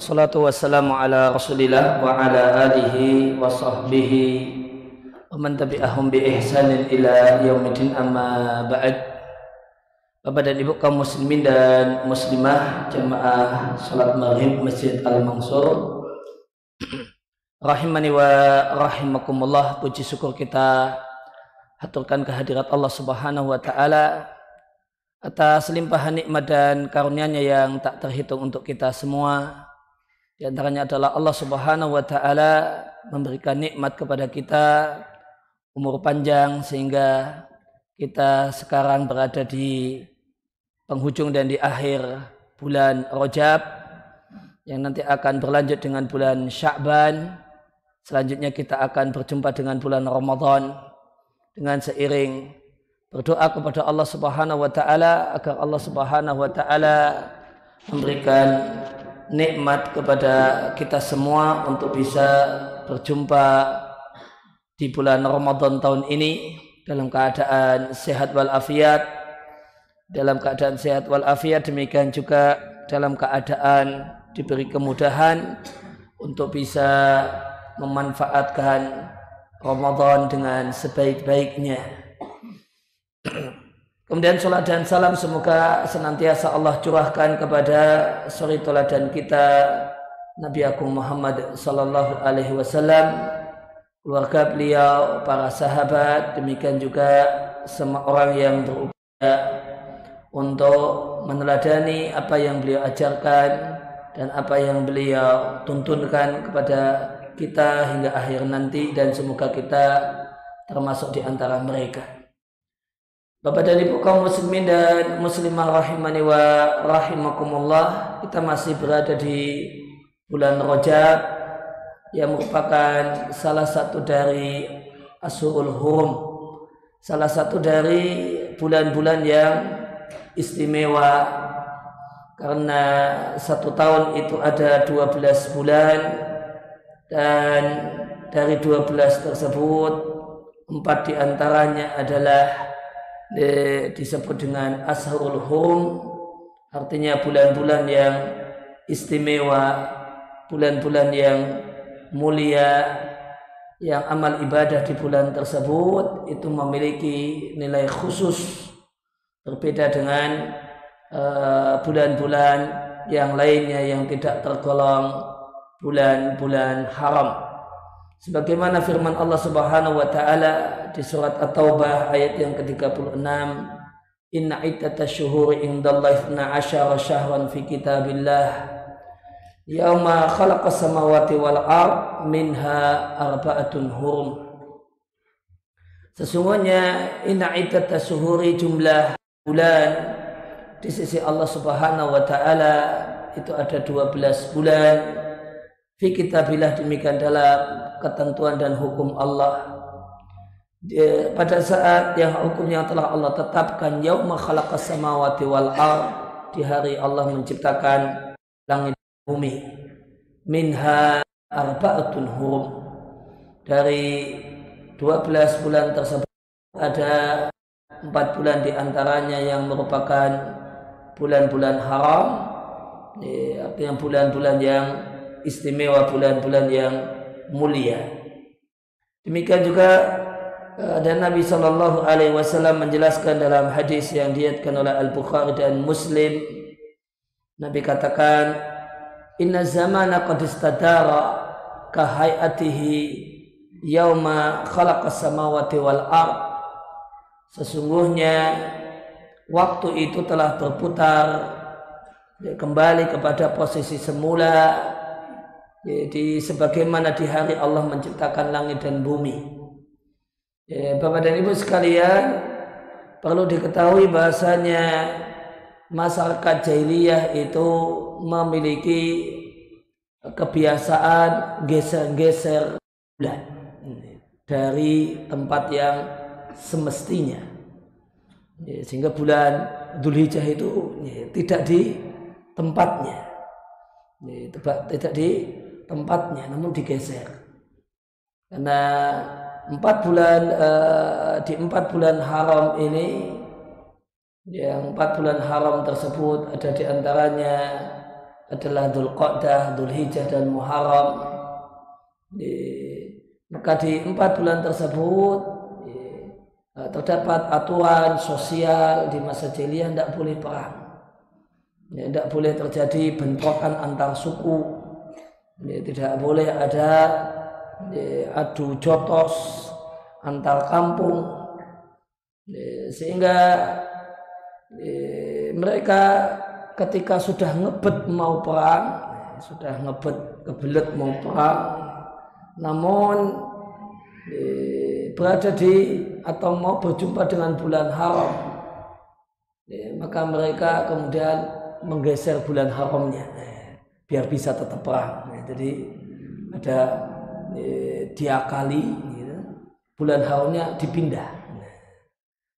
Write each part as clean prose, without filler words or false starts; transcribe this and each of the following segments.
Wassalatu wassalamu ala rasulillah wa ala alihi wa sahbihi wa man tabi'ahum bi ihsanin ila yaumidin, amma ba'd. Bapak dan Ibu kaum muslimin dan muslimah jamaah salat maghrib Masjid Al-Mansur rahimani wa rahimakumullah. Puji syukur kita haturkan kehadirat Allah Subhanahu wa taala atas limpahan nikmat dan karunia-Nya yang tak terhitung untuk kita semua. Di antaranya adalah Allah Subhanahu wa taala memberikan nikmat kepada kita umur panjang sehingga kita sekarang berada di penghujung dan di akhir bulan Rajab yang nanti akan berlanjut dengan bulan Sya'ban. Selanjutnya kita akan berjumpa dengan bulan Ramadan. Dengan seiring berdoa kepada Allah Subhanahu wa taala agar Allah Subhanahu wa taala memberikan nikmat kepada kita semua untuk bisa berjumpa di bulan Ramadan tahun ini dalam keadaan sehat walafiat. Dalam keadaan sehat walafiat, demikian juga dalam keadaan diberi kemudahan untuk bisa memanfaatkan Ramadan dengan sebaik-baiknya. Kemudian salat dan salam semoga senantiasa Allah curahkan kepada suri teladan kita Nabi Agung Muhammad sallallahu alaihi wasallam, keluarga beliau, para sahabat, demikian juga semua orang yang berupaya untuk meneladani apa yang beliau ajarkan dan apa yang beliau tuntunkan kepada kita hingga akhir nanti, dan semoga kita termasuk di antara mereka. Bapak dan Ibu kaum muslimin dan muslimah rahimani wa rahimakumullah, kita masih berada di bulan Rajab yang merupakan salah satu dari Ashurul Hurum, salah satu dari bulan-bulan yang istimewa karena satu tahun itu ada 12 bulan, dan dari 12 tersebut 4 diantaranya adalah disebut dengan Ashurul Hurum, artinya bulan-bulan yang istimewa, bulan-bulan yang mulia, yang amal ibadah di bulan tersebut itu memiliki nilai khusus berbeda dengan bulan-bulan yang lainnya yang tidak tergolong bulan-bulan haram. Sebagaimana firman Allah Subhanahu wa taala di surat At-Taubah ayat yang ke-36, inna iddatash syuhuri indallahi 12 syahran fi kitabillah yauma khalaqas samawati wal ard minha arba'atun hurum. Sesungguhnya inna iddatash syuhuri, jumlah bulan di sisi Allah Subhanahu wa taala itu ada 12 bulan. Fi kitabillah, demikian dalam ketentuan dan hukum Allah. Pada saat yang hukum yang telah Allah tetapkan, yauma khalaqas samawati wal ard, di hari Allah menciptakan langit dan bumi. Minha arba'atun hurum, dari 12 bulan tersebut ada 4 bulan diantaranya yang merupakan bulan-bulan haram, artinya bulan-bulan yang istimewa, bulan-bulan yang mulia. Demikian juga dan Nabi Shallallahu Alaihi Wasallam menjelaskan dalam hadis yang diriwayatkan oleh Al-Bukhari dan Muslim. Nabi katakan, Inna zamana qad istadara ka hayatihi yauma khalaqas samawati wal ard. Sesungguhnya waktu itu telah berputar kembali kepada posisi semula, jadi sebagaimana di hari Allah menciptakan langit dan bumi. Bapak dan Ibu sekalian, perlu diketahui bahasanya masyarakat jahiliyah itu memiliki kebiasaan geser-geser bulan dari tempat yang semestinya, sehingga bulan Dzulhijjah itu tidak di tempatnya, tidak di tempatnya, namun digeser. Karena 4 bulan di 4 bulan haram ini, yang 4 bulan haram tersebut ada diantaranya adalah Dzulqa'dah, Dzulhijjah dan Muharram. Maka di 4 bulan tersebut terdapat aturan sosial. Di masa jahiliyah tidak boleh perang, tidak boleh terjadi bentrokan antar suku, tidak boleh ada adu jotos antar kampung, sehingga mereka ketika sudah ngebet mau perang, sudah ngebet kebelet mau perang, namun berada di atau mau berjumpa dengan bulan haram, maka mereka kemudian menggeser bulan haramnya biar bisa tetap perang. Jadi ada diakali, bulan haramnya dipindah.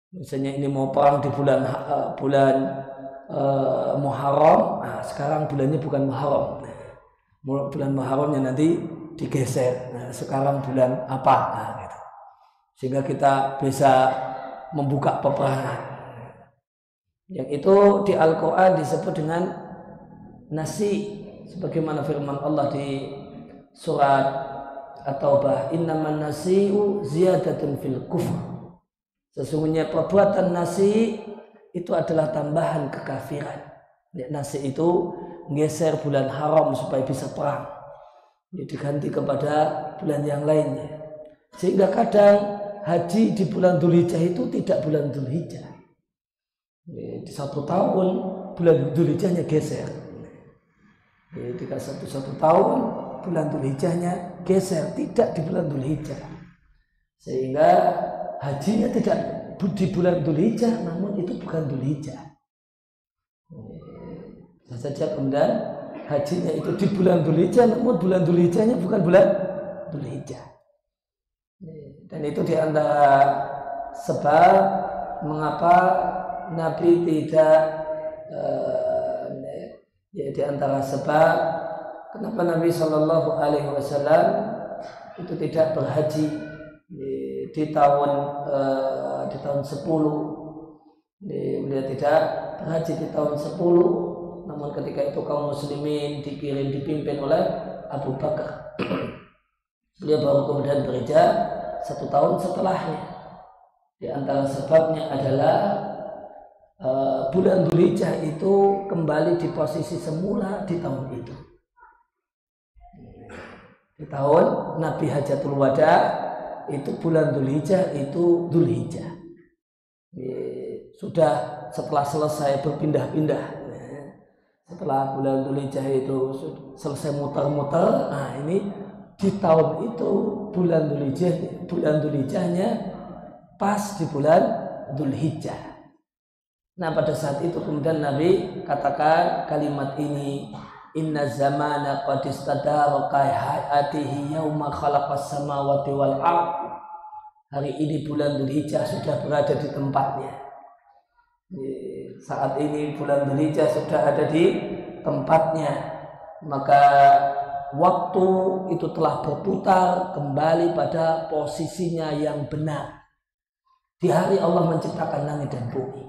Misalnya ini mau perang di bulan Muharram, nah sekarang bulannya bukan Muharram, bulan Muharramnya nanti digeser, nah sekarang bulan apa, nah, gitu. Sehingga kita bisa membuka peperangan. Yang itu di Al-Quran disebut dengan nasi, sebagaimana firman Allah di surat At-Taubah, innaman nasi'u ziyadatun fil kufr. Sesungguhnya perbuatan nasi itu adalah tambahan kekafiran. Nasi itu geser bulan haram supaya bisa perang, diganti kepada bulan yang lainnya. Sehingga kadang haji di bulan Dzulhijjah itu tidak bulan Dzulhijjah. Di 1 tahun bulan Dzulhijjahnya geser. Ketika satu tahun bulan Dzulhijjahnya geser, tidak di bulan Dzulhijjah. Sehingga hajinya tidak di bulan Dzulhijjah, namun itu bukan Dzulhijjah. Bisa saja kemudian hajinya itu di bulan Dzulhijjah, namun bulan Dzulhijjahnya bukan bulan Dzulhijjah. Dan itu di antara sebab mengapa Nabi tidak di antara sebab kenapa Nabi Shallallahu Alaihi Wasallam itu tidak berhaji di tahun 10. Beliau tidak berhaji di tahun 10, namun ketika itu kaum muslimin dipimpin oleh Abu Bakar. Beliau baru kemudian bekerja 1 tahun setelahnya. Di antara sebabnya adalah bulan Dzulhijjah itu kembali di posisi semula di tahun itu. Di tahun Nabi Hajjatul Wada itu bulan Dzulhijjah itu Dzulhijjah. Sudah setelah selesai berpindah-pindah, setelah bulan Dzulhijjah itu selesai muter-muter, nah ini di tahun itu bulan Dzulhijjahnya pas di bulan Dzulhijjah. Nah pada saat itu kemudian Nabi katakan kalimat ini, inna zamana qad istadaraka hayatihi yauma khalaqas samawati wal ardh. Hari ini bulan Dzulhijjah sudah berada di tempatnya. Saat ini bulan Dzulhijjah sudah ada di tempatnya, maka waktu itu telah berputar kembali pada posisinya yang benar. Di hari Allah menciptakan langit dan bumi.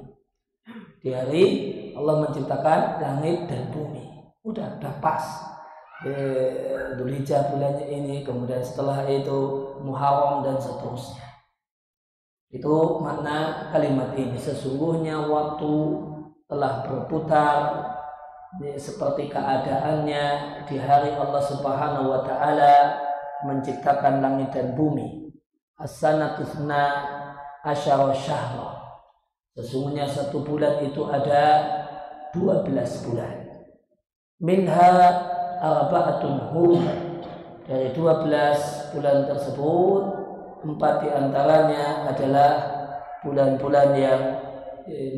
Di hari Allah menciptakan langit dan bumi. Udah pas. Dzulhijjah bulannya ini, kemudian setelah itu Muharram dan seterusnya. Itu makna kalimat ini. Sesungguhnya waktu telah berputar seperti keadaannya di hari Allah Subhanahu wa taala menciptakan langit dan bumi. As-sanatu asyara syahra. Sesungguhnya 1 bulan itu ada 12 bulan. Minha arba'atun hurum. Dari 12 bulan tersebut 4 diantaranya adalah bulan-bulan yang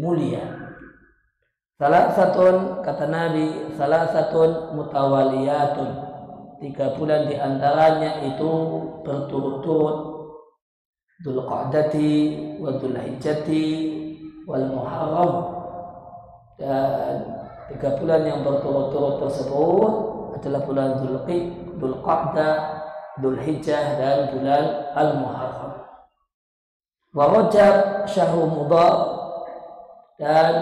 mulia. Salah satu kata Nabi, salah satu mutawaliyatun. 3 bulan diantaranya itu berturut-turut. Dzulqa'dati wa Dzulhijjati wal Muharram. Dan 3 bulan yang berturut-turut tersebut adalah bulan Dzulqa'dah, Dzulhijjah dan bulan Al-Muharram. Wa Rajab syahrul mudhar, dan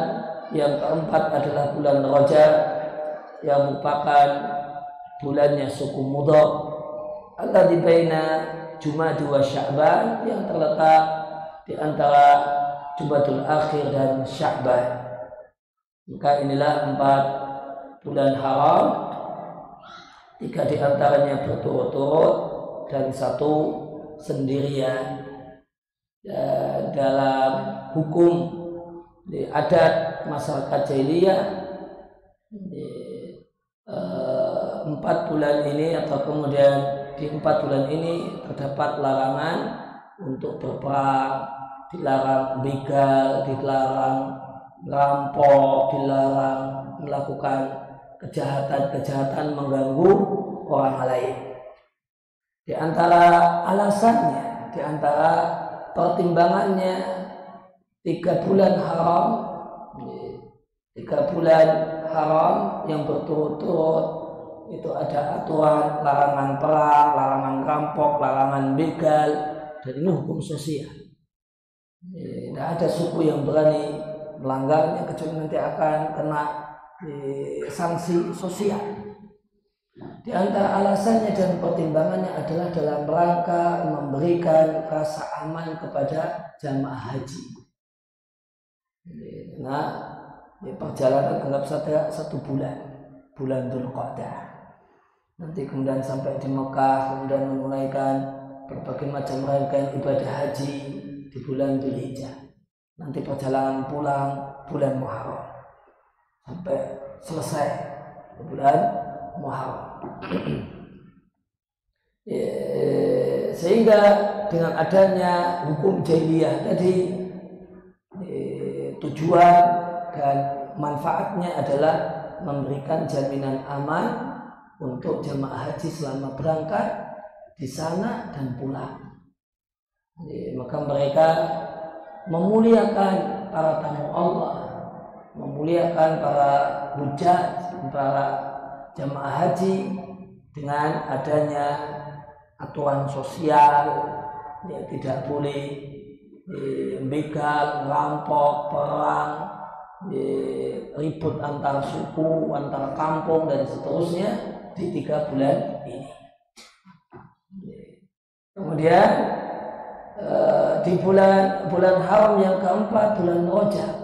yang keempat adalah bulan Rajab, yang merupakan bulannya suku Mudhar alladzi baina Jumada wa Sya'ban, yang terletak di antara Jumadil Akhir dan Sya'ban. Maka inilah 4 bulan haram, 3 di antaranya berturut-turut dan 1 sendirian. Dan dalam hukum di adat masyarakat jahiliyah, 4 bulan ini atau kemudian di 4 bulan ini terdapat larangan untuk berperang, dilarang begal, dilarang rampok, dilarang melakukan kejahatan-kejahatan mengganggu orang lain. Di antara alasannya, di antara pertimbangannya 3 bulan haram, 3 bulan haram yang berturut-turut itu ada aturan larangan perang, larangan rampok, larangan begal, dan ini hukum sosial. Tidak ada suku yang berani melanggarnya kecuali nanti akan kena sanksi sosial. Di antara alasannya dan pertimbangannya adalah dalam rangka memberikan rasa aman kepada jamaah haji. Nah, perjalanan anggap saja 1 bulan Dzulqa'dah. Nanti kemudian sampai di Mekah, kemudian menunaikan berbagai macam rangkaian ibadah haji di bulan Dzulhijjah. Nanti perjalanan pulang bulan Muharram sampai selesai bulan Muharram. Sehingga dengan adanya hukum jahiliyah tadi, tujuan dan manfaatnya adalah memberikan jaminan aman untuk jamaah haji selama berangkat di sana dan pulang. Maka mereka memuliakan para tamu Allah, memuliakan para hujjaj, para jamaah haji dengan adanya aturan sosial, tidak boleh begal, rampok, perang, ribut antar suku, antar kampung dan seterusnya di 3 bulan ini. Kemudian di bulan haram yang keempat, bulan Rajab,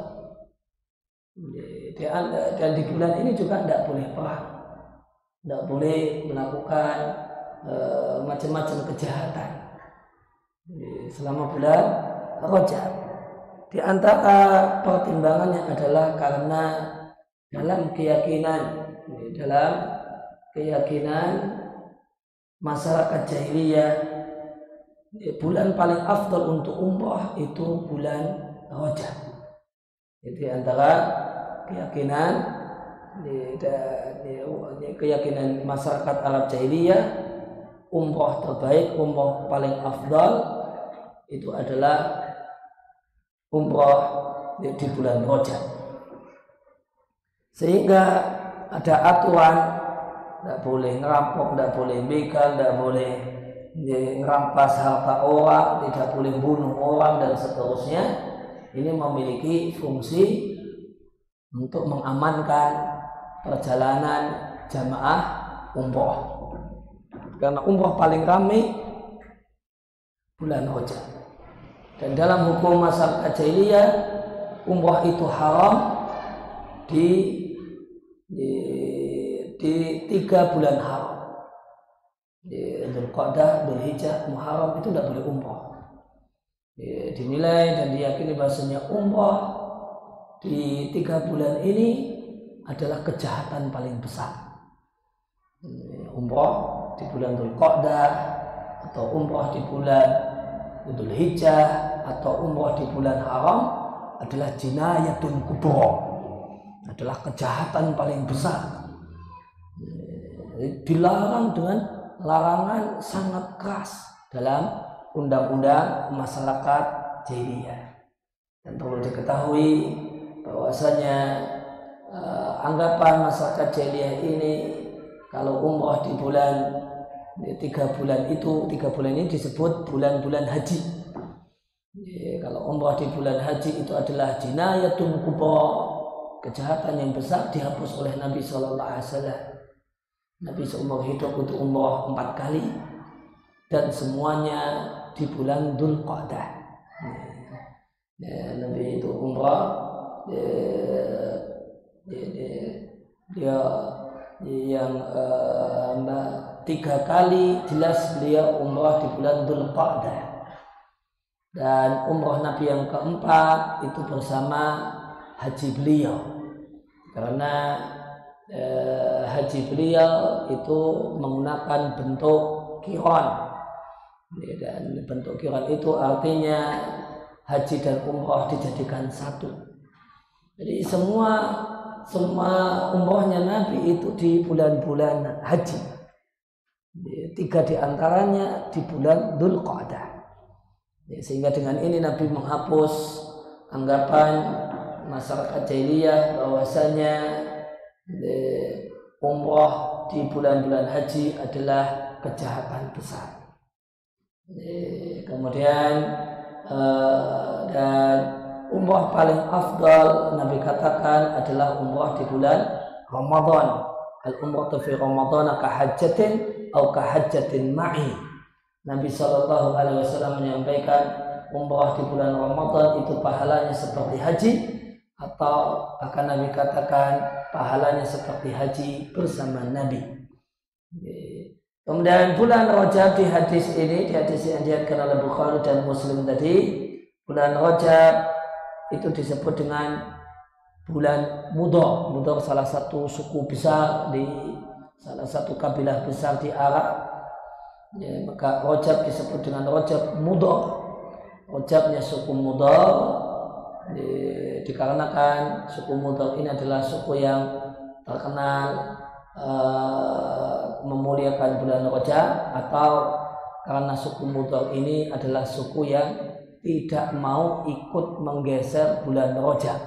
dan di bulan ini juga tidak boleh perang, tidak boleh melakukan macam-macam kejahatan selama bulan Rajab. Di antara pertimbangannya adalah karena dalam keyakinan masyarakat jahiliyah, bulan paling afdal untuk umrah itu bulan Rajab. Itu di antara keyakinan masyarakat Arab jahiliyah, umrah terbaik, umrah paling afdal itu adalah umrah di bulan Rajab. Sehingga ada aturan tidak boleh ngerampok, tidak boleh begal, tidak boleh ngerampas harta orang, tidak boleh bunuh orang dan seterusnya. Ini memiliki fungsi untuk mengamankan perjalanan jamaah umrah. Karena umrah paling ramai bulan Rajab. Dan dalam hukum masyarakat jahiliyah, umrah itu haram di 3 bulan haram. Di Dzulqa'dah, Dzulhijjah, Muharram itu tidak boleh umrah. Dinilai dan diyakini bahasanya umrah di 3 bulan ini adalah kejahatan paling besar. Umrah di bulan Dzulqa'dah atau umrah di bulan Dzulhijjah atau umrah di bulan haram adalah jinayatun kubra, adalah kejahatan paling besar. Dilarang dengan larangan sangat keras dalam undang-undang masyarakat jahiliyah. Dan perlu diketahui bahwasanya anggapan masyarakat jahiliyah ini kalau umrah di bulan 3 bulan itu, 3 bulan ini disebut bulan-bulan haji. Kalau umrah di bulan haji itu adalah jinayatun kubra, kejahatan yang besar dihapus oleh Nabi Sallallahu Alaihi Wasallam. Nabi seumur hidup untuk umrah 4 kali dan semuanya di bulan Dzulqa'dah. Nabi itu umrah dia yang 3 kali jelas beliau umrah di bulan Dzulqa'dah, dan umrah Nabi yang keempat itu bersama haji beliau, karena haji beliau itu menggunakan bentuk qiran, dan bentuk qiran itu artinya haji dan umrah dijadikan satu. Jadi semua umrahnya Nabi itu di bulan-bulan haji. 3 di antaranya di bulan Dzulqa'dah. Sehingga dengan ini Nabi menghapus anggapan masyarakat jahiliyah bahwasanya umrah di bulan-bulan haji adalah kejahatan besar. Kemudian dan umrah paling afdal Nabi katakan adalah umrah di bulan Ramadan. Al-umratu fi Ramadan ka hajjatin atau ka hajjatin ma'i. Nabi sallallahu alaihi wasallam menyampaikan umrah di bulan Ramadan itu pahalanya seperti haji, atau bahkan Nabi katakan pahalanya seperti haji bersama Nabi. Kemudian bulan Rajab di hadis ini, di hadis yang diriwayatkan oleh Bukhari dan Muslim tadi, bulan Rajab itu disebut dengan bulan Mudhar. Mudhar salah satu suku besar di salah satu kabilah besar di Arab. Maka Rajab disebut dengan Rajab Mudhar. Rajabnya suku Mudhar dikarenakan suku Mudhar ini adalah suku yang terkenal memuliakan bulan Rajab, atau karena suku Mudhar ini adalah suku yang tidak mau ikut menggeser bulan Rajab.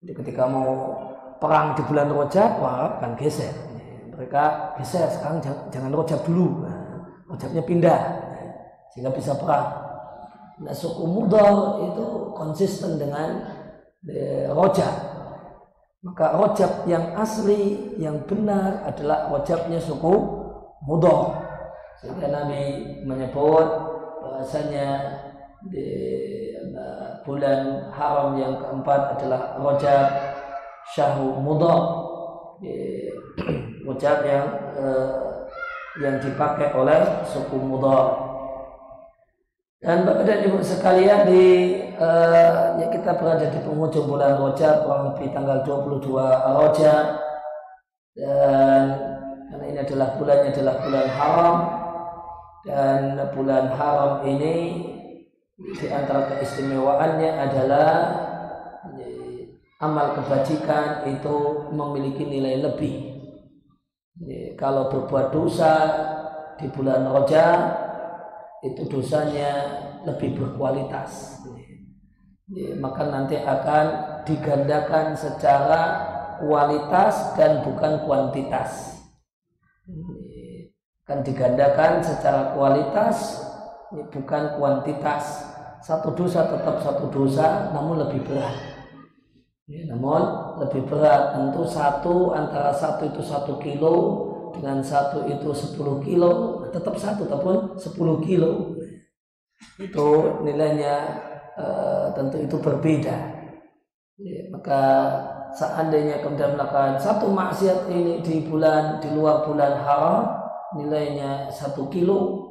Jadi ketika mau perang di bulan Rajab, wah kan geser. Mereka geser, sekarang jangan Rajab dulu. Rajabnya pindah sehingga bisa perang. Nah, suku Mudhar itu konsisten dengan Rajab. Maka Rajab yang asli, yang benar adalah Rajabnya suku Mudhar. Sehingga Nabi menyebut bahasanya di bulan haram yang keempat adalah Rajab Syahru Mudhar, Rajab yang dipakai oleh suku Mudhar. Dan Bapak dan Ibu sekalian, kita berada di penghujung bulan Rajab, kurang lebih tanggal 22 Rajab, dan karena ini adalah bulan haram, dan bulan haram ini di antara keistimewaannya adalah amal kebajikan itu memiliki nilai lebih. Kalau berbuat dosa di bulan Rajab itu dosanya lebih berkualitas, maka nanti akan digandakan secara kualitas dan bukan kuantitas. Akan digandakan secara kualitas, bukan kuantitas. Satu dosa tetap satu dosa, namun lebih berat. Tentu antara satu itu 1 kilo dengan satu itu 10 kilo, tetap satu ataupun 10 kilo. Itu nilainya tentu itu berbeda. Maka seandainya kemudian melakukan satu maksiat ini di luar bulan haram, nilainya 1 kilo,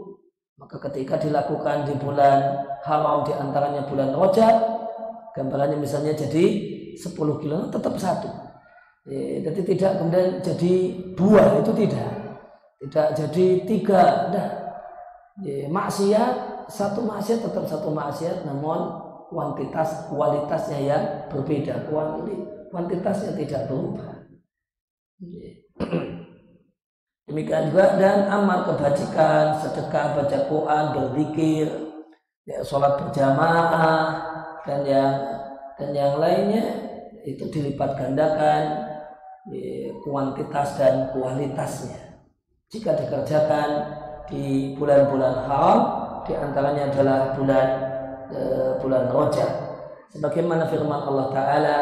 maka ketika dilakukan di bulan haram, di antaranya bulan Rajab, gambarannya misalnya jadi 10 kilo, tetap satu. Jadi tidak kemudian jadi 2, itu tidak jadi 3. Nah, maksiat, satu maksiat tetap satu maksiat, namun kualitasnya yang berbeda, kuantitasnya tidak berubah. Demikian juga dan amal kebajikan, sedekah, baca Quran, berzikir, sholat berjamaah, dan yang lainnya itu dilipat gandakan kuantitas dan kualitasnya jika dikerjakan di bulan-bulan haram, di antaranya adalah bulan Rajab. Sebagaimana firman Allah Ta'ala,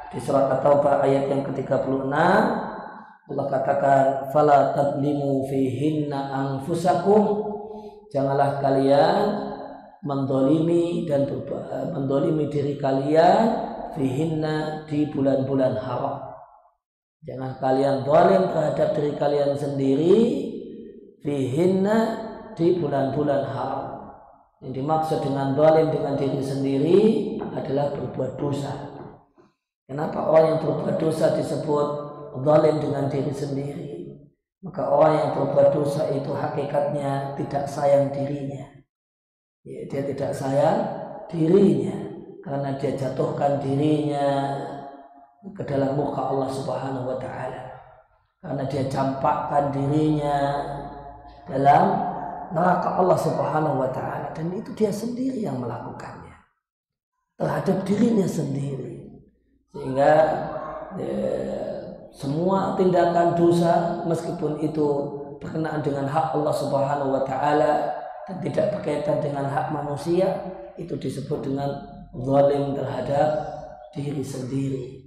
Di surat At-Taubah ayat yang ke-36 Allah katakan fala tadlimu fihinna anfusakum, janganlah kalian mendolimi diri kalian fihinna, di bulan-bulan haram. Jangan kalian zalim terhadap diri kalian sendiri fihinna, di bulan-bulan haram. Yang dimaksud dengan zalim dengan diri sendiri adalah berbuat dosa. Kenapa orang yang berbuat dosa disebut zalim dengan diri sendiri? Maka orang yang berbuat dosa itu hakikatnya tidak sayang dirinya. Dia tidak sayang dirinya karena dia jatuhkan dirinya ke dalam muka Allah Subhanahu wa taala. Karena dia campakkan dirinya dalam neraka Allah Subhanahu wa taala, dan itu dia sendiri yang melakukannya terhadap dirinya sendiri. Sehingga semua tindakan dosa meskipun itu berkenaan dengan hak Allah Subhanahu wa taala dan tidak berkaitan dengan hak manusia, itu disebut dengan zalim terhadap diri sendiri.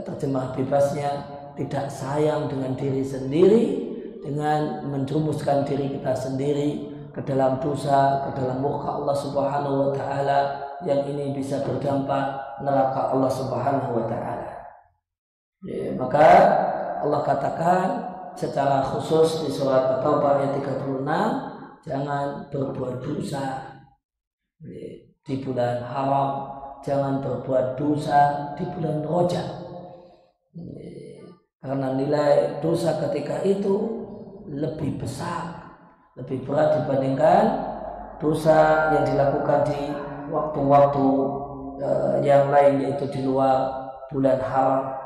Terjemah bebasnya tidak sayang dengan diri sendiri dengan menjerumuskan diri kita sendiri ke dalam dosa, ke dalam murka Allah Subhanahu wa taala, yang ini bisa berdampak neraka Allah Subhanahu wa taala. Maka Allah katakan secara khusus di surat At-Taubah ayat 36, jangan berbuat dosa di bulan haram, jangan berbuat dosa di bulan Rajab, karena nilai dosa ketika itu lebih besar, lebih berat dibandingkan dosa yang dilakukan di waktu-waktu yang lain, yaitu di luar bulan haram.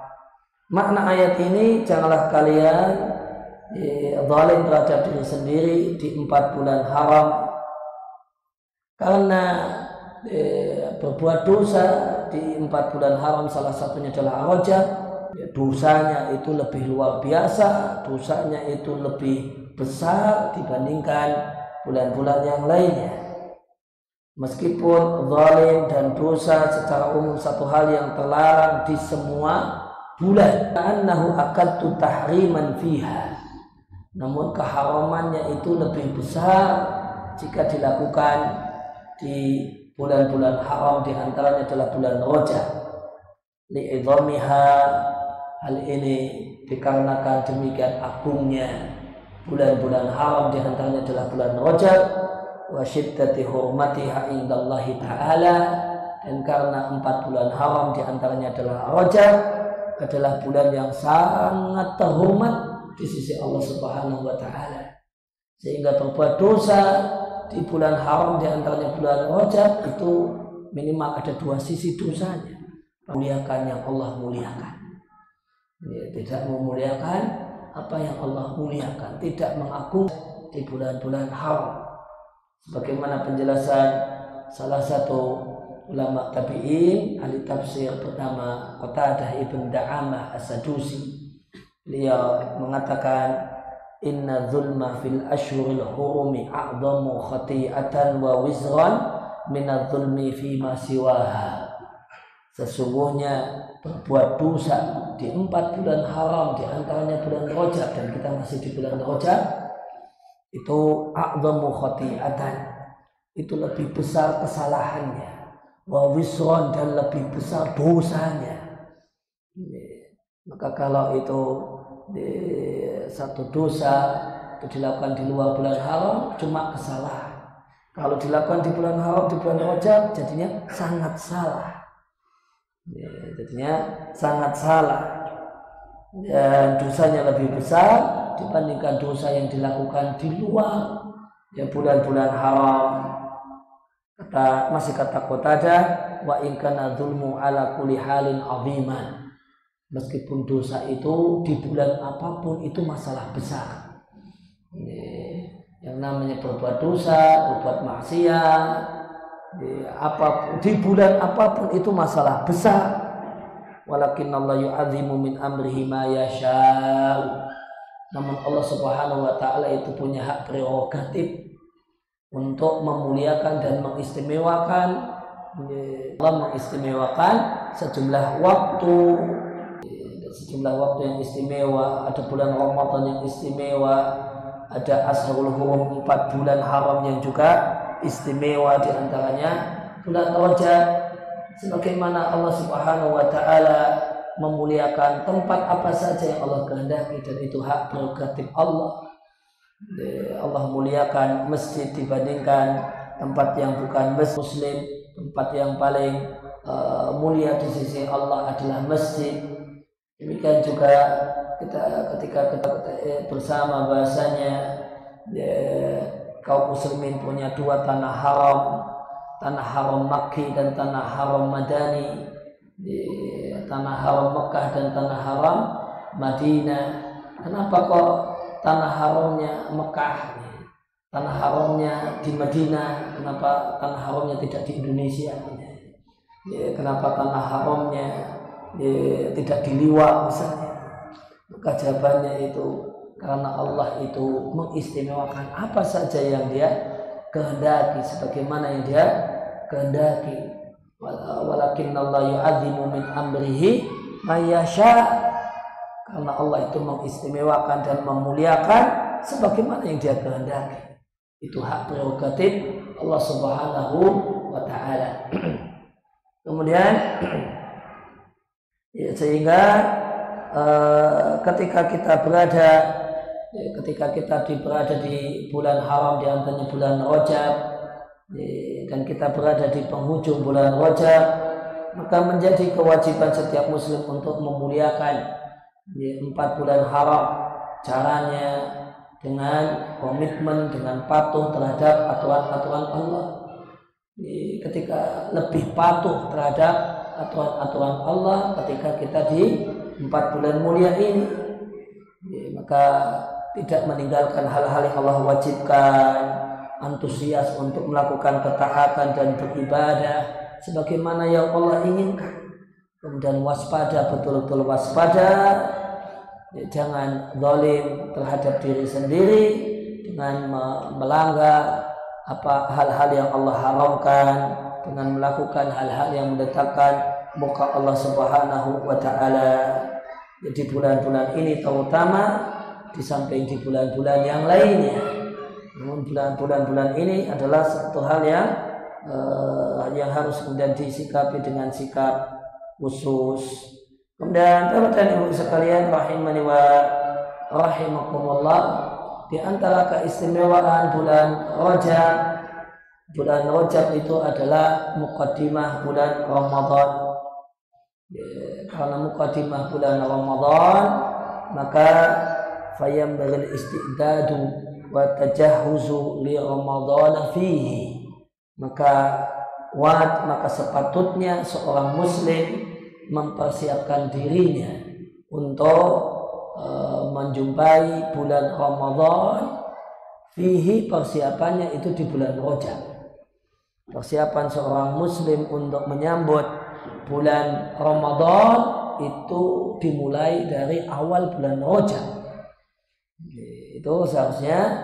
Makna ayat ini, janganlah kalian zalim terhadap diri sendiri di 4 bulan haram, karena berbuat dosa di 4 bulan haram salah satunya adalah Rajab. Dosanya itu lebih luar biasa, dosanya itu lebih besar dibandingkan bulan-bulan yang lainnya. Meskipun zalim dan dosa secara umum satu hal yang terlarang di semua bulan, annahu aqadtu tahriman fiha, namun keharamannya itu lebih besar jika dilakukan di bulan-bulan haram, di antaranya adalah bulan Rajab. Li'idhamiha, hal ini dikarenakan demikian agungnya bulan-bulan haram, di antaranya adalah bulan Rajab, wa syiddati hurmatiha indallahi ta'ala, dan karena 4 bulan haram di antaranya adalah Rajab, adalah bulan yang sangat terhormat di sisi Allah Subhanahu wa taala, sehingga berbuat dosa di bulan haram di antaranya bulan Rajab itu minimal ada 2 sisi dosanya. Memuliakan yang Allah muliakan, tidak memuliakan apa yang Allah muliakan, tidak mengagung di bulan-bulan haram. Sebagaimana penjelasan salah satu ulama tabi'in, ahli tafsir pertama Qatadah ibn Da'amah As-Sadusi, beliau mengatakan inna zulma fil ashhuril hurumi a'zamu khati'atan wa wizran minadz zulmi fi ma siwaha. Sesungguhnya berbuat dosa di 4 bulan haram, di antaranya bulan Rajab, dan kita masih di bulan Rajab, itu a'zamu khati'atan, itu lebih besar kesalahannya, wa wisron, dan lebih besar dosanya. Maka kalau itu satu dosa itu dilakukan di luar bulan haram cuma kesalahan, kalau dilakukan di bulan haram, di bulan Rajab, jadinya sangat salah, dan dosanya lebih besar dibandingkan dosa yang dilakukan di luar bulan-bulan haram. Masih kata Qatadah, wa in kana dzulmu ala kulli halin aziman, meskipun dosa itu di bulan apapun itu masalah besar. Yang namanya berbuat dosa, berbuat maksiat, di bulan apapun itu masalah besar. Walakin Allah yu'adzimu min amrihi ma yasha'u, namun Allah Subhanahu wa taala itu punya hak prerogatif untuk memuliakan dan mengistimewakan. Allah mengistimewakan sejumlah waktu yang istimewa. Ada bulan Ramadan yang istimewa, ada Ashurul Hurum, 4 bulan haram yang juga istimewa, di antaranya bulan Rajab. Sebagaimana Allah Subhanahu wa taala memuliakan tempat apa saja yang Allah kehendaki, dan itu hak prerogatif Allah. Allah muliakan masjid dibandingkan tempat yang bukan muslim. Tempat yang paling mulia di sisi Allah adalah masjid. Demikian juga ketika kita bersama bahasanya kaum muslimin punya 2 tanah haram Makki dan tanah haram Madani, tanah haram Mekah dan tanah haram Madinah. Kenapa kok tanah haramnya Mekah, tanah haramnya di Madinah, kenapa tanah haramnya tidak di Indonesia? Kenapa tanah haramnya tidak di Liwa misalnya? Maka jawabannya itu karena Allah itu mengistimewakan apa saja yang Dia kehendaki sebagaimana yang Dia kehendaki. Walakinnallaha yu'azzimu min amrihi may yasha. Karena Allah itu mengistimewakan dan memuliakan sebagaimana yang Dia kehendaki. Itu hak prerogatif Allah Subhanahu wa taala. Kemudian sehingga ketika kita berada di bulan haram, di antaranya bulan Rajab, dan kita berada di penghujung bulan Rajab, maka menjadi kewajiban setiap muslim untuk memuliakan 4 bulan haram. Caranya dengan komitmen, dengan patuh terhadap aturan-aturan Allah. Ketika lebih patuh terhadap aturan-aturan Allah ketika kita di 4 bulan mulia ini, maka tidak meninggalkan hal-hal yang Allah wajibkan, antusias untuk melakukan ketaatan dan beribadah sebagaimana yang Allah inginkan. Kemudian waspada, betul-betul waspada, jangan zalim terhadap diri sendiri dengan melanggar hal-hal yang Allah haramkan, dengan melakukan hal-hal yang mendatangkan muka Allah Subhanahu wa taala. Jadi bulan-bulan ini terutama di samping di bulan-bulan yang lainnya. Namun bulan-bulan ini adalah satu hal yang harus kemudian disikapi dengan sikap khusus. Kemudian teman-teman ibu sekalian rahimani wa rahimakumullah, di antara keistimewaan bulan Rajab, itu adalah muqaddimah bulan Ramadan. Karena muqaddimah bulan Ramadan, maka fayambaghi istidadu wa tajahhuzu li Ramadan fihi. Maka sepatutnya seorang muslim mempersiapkan dirinya untuk menjumpai bulan Ramadan. Fihi, persiapannya itu di bulan Rajab. Persiapan seorang muslim untuk menyambut bulan Ramadan itu dimulai dari awal bulan Rajab. Itu seharusnya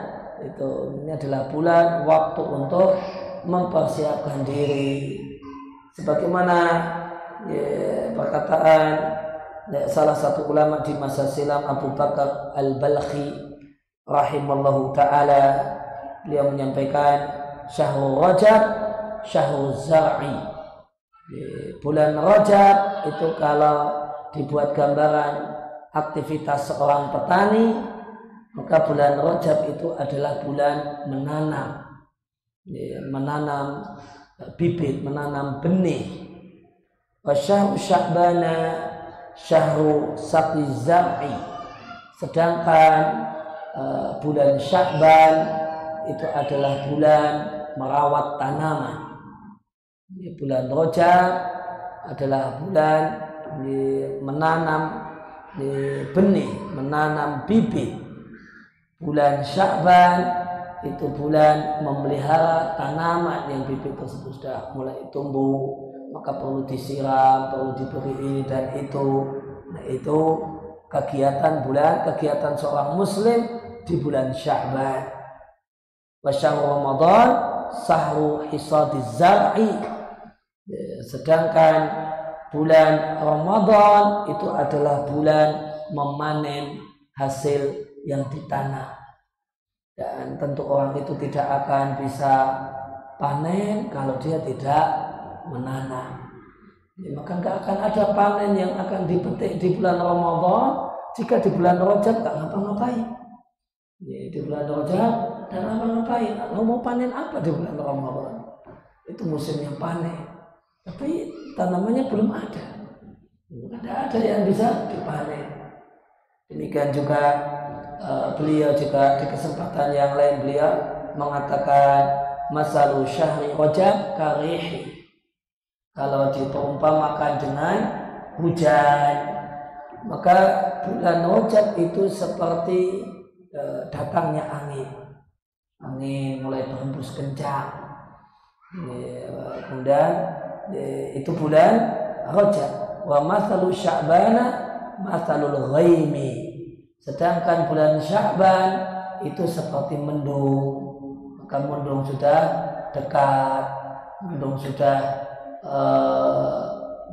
ini adalah bulan waktu untuk mempersiapkan diri. Sebagaimana perkataan salah satu ulama di masa silam, Abu Bakar Al-Balkhi rahimallahu ta'ala, beliau menyampaikan syahrul Rajab syahrul zar'i. Bulan Rajab itu kalau dibuat gambaran aktivitas seorang petani, maka bulan Rajab itu adalah bulan menanam bibit, menanam benih. Wa syahru Sya'bana syahru saqi zar'i. Sedangkan bulan Sya'ban itu adalah bulan merawat tanaman. Bulan Rajab adalah bulan menanam benih, menanam bibit. Bulan Sya'ban itu bulan memelihara tanaman yang bibit tersebut sudah mulai tumbuh, maka perlu disiram, perlu diberi ini dan itu. Nah, itu kegiatan seorang muslim di bulan Sya'ban. Wa syahrul Ramadan sahru hisadiz zar'i. Sedangkan bulan Ramadan itu adalah bulan memanen hasil yang ditanam. Dan tentu orang itu tidak akan bisa panen kalau dia tidak menanam. Maka nggak akan ada panen yang akan dipetik di bulan Ramadan jika di bulan Rajab nggak ngapa-ngapain. Di bulan Rajab dan ngapa-ngapain. Lo mau panen apa di bulan Ramadan? Itu musimnya panen. Tapi tanamannya belum ada. Tidak ada yang bisa dipanen. Demikian juga beliau juga di kesempatan yang lain beliau mengatakan masalu syahri Rajab karihi. Kalau diperumpamakan dengan hujan, maka bulan Rajab itu seperti datangnya angin. Angin mulai berhembus kencang. Kemudian itu bulan Rajab. Wa masalu Sya'bana masalul ghaimi. Sedangkan bulan Sya'ban itu seperti mendung. Maka mendung sudah dekat, mendung sudah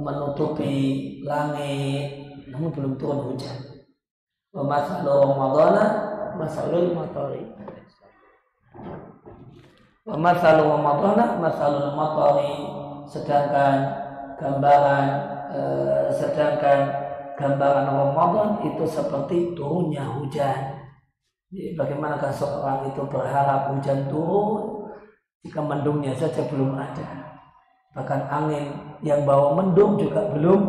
menutupi langit, namun belum turun hujan. Wa masalu Ramadana masalul matari. Wa masalu Ramadana masalul matari. Sedangkan gambaran Ramadan itu seperti turunnya hujan. Jadi bagaimanakah seorang itu berharap hujan turun jika mendungnya saja belum ada. Bahkan angin yang bawa mendung juga belum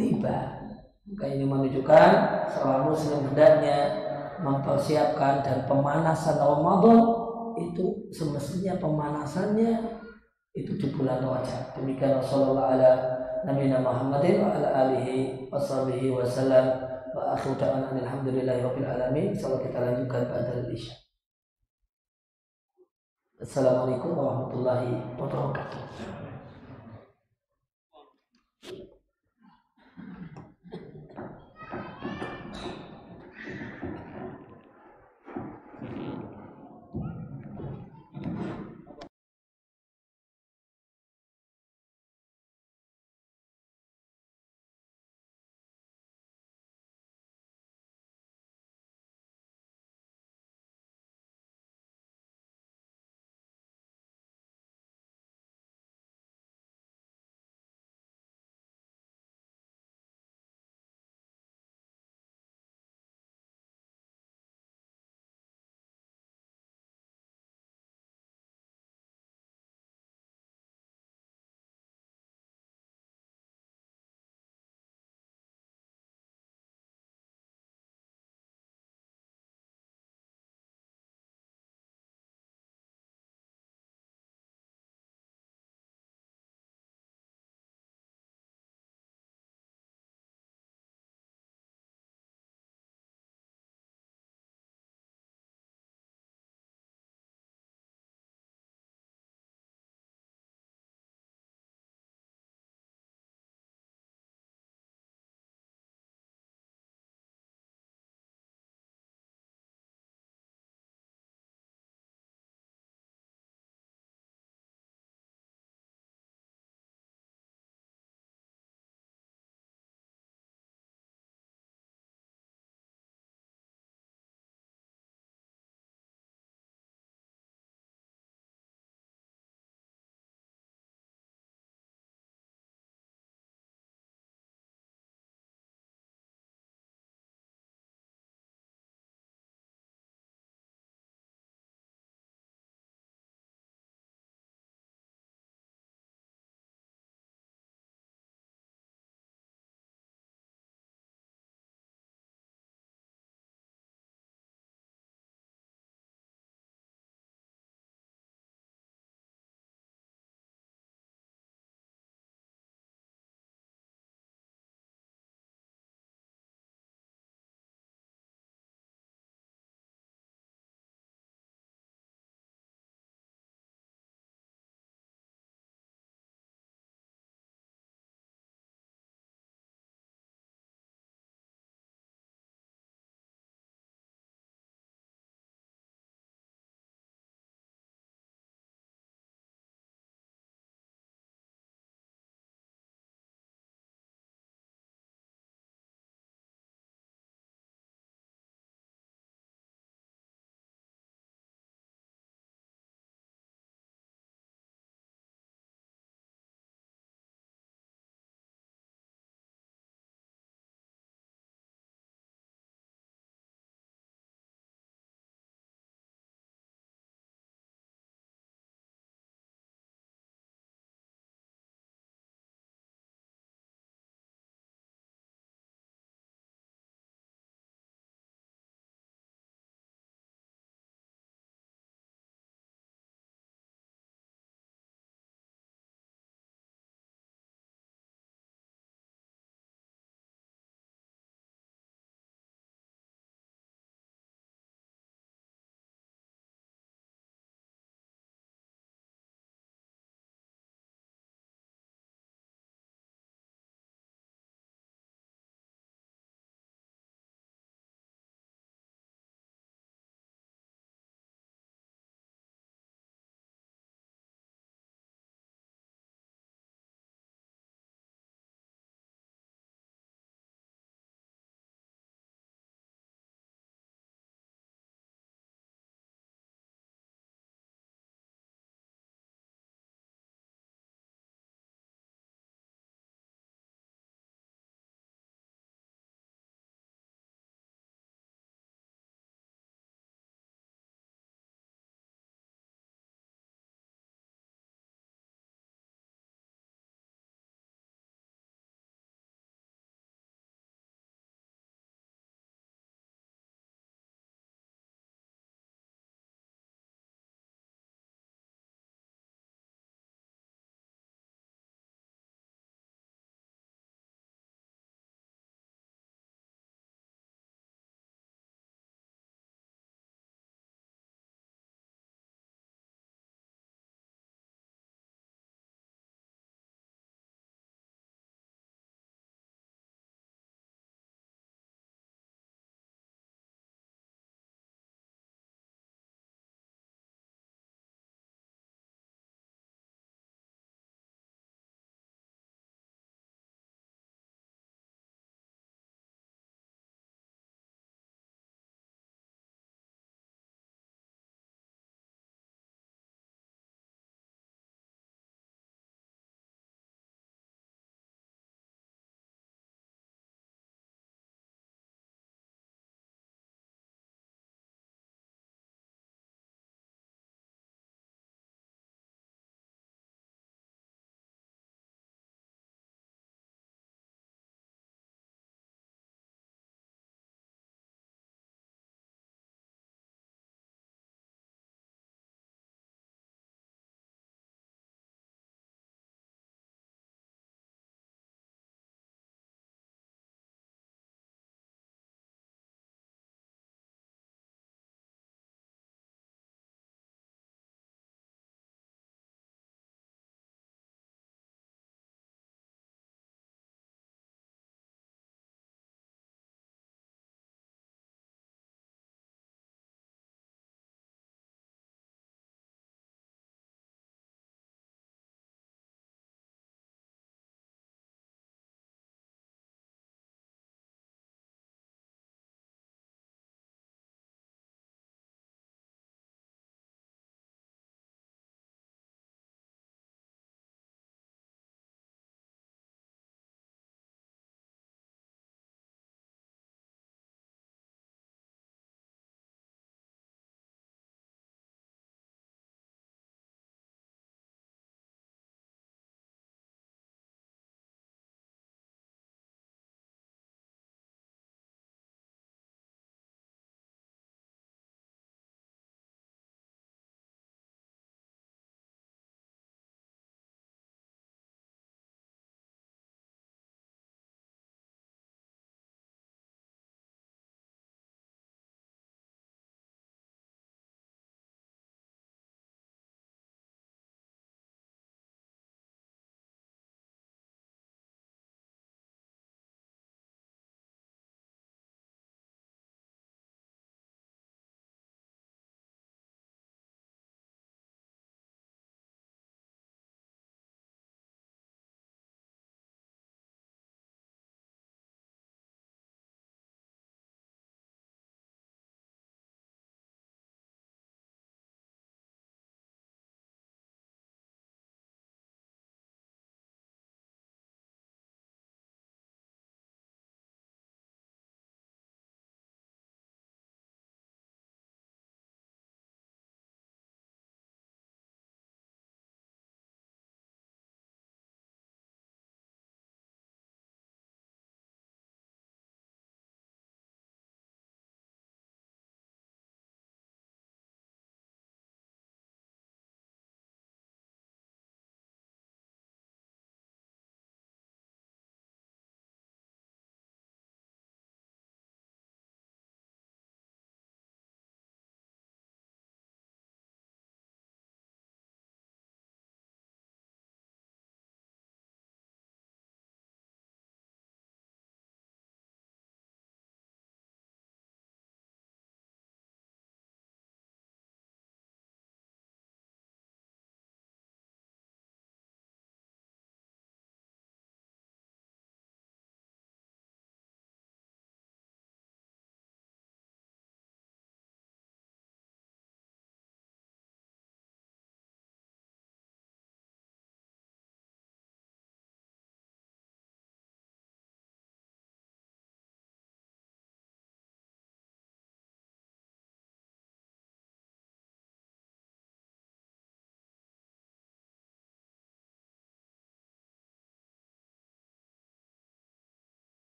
tiba. Maka ini menunjukkan seorang muslim hendaknya mempersiapkan dan pemanasan Ramadan itu semestinya pemanasannya itu di bulan Rajab. Demikian Rasulullah ala Nabi Muhammadin wa ala alihi washabihi wasallam wa akhiru da'wana alhamdulillahi rabbil alamin. Insyaallah kita lanjutkan pada isya. Assalamualaikum warahmatullahi wabarakatuh.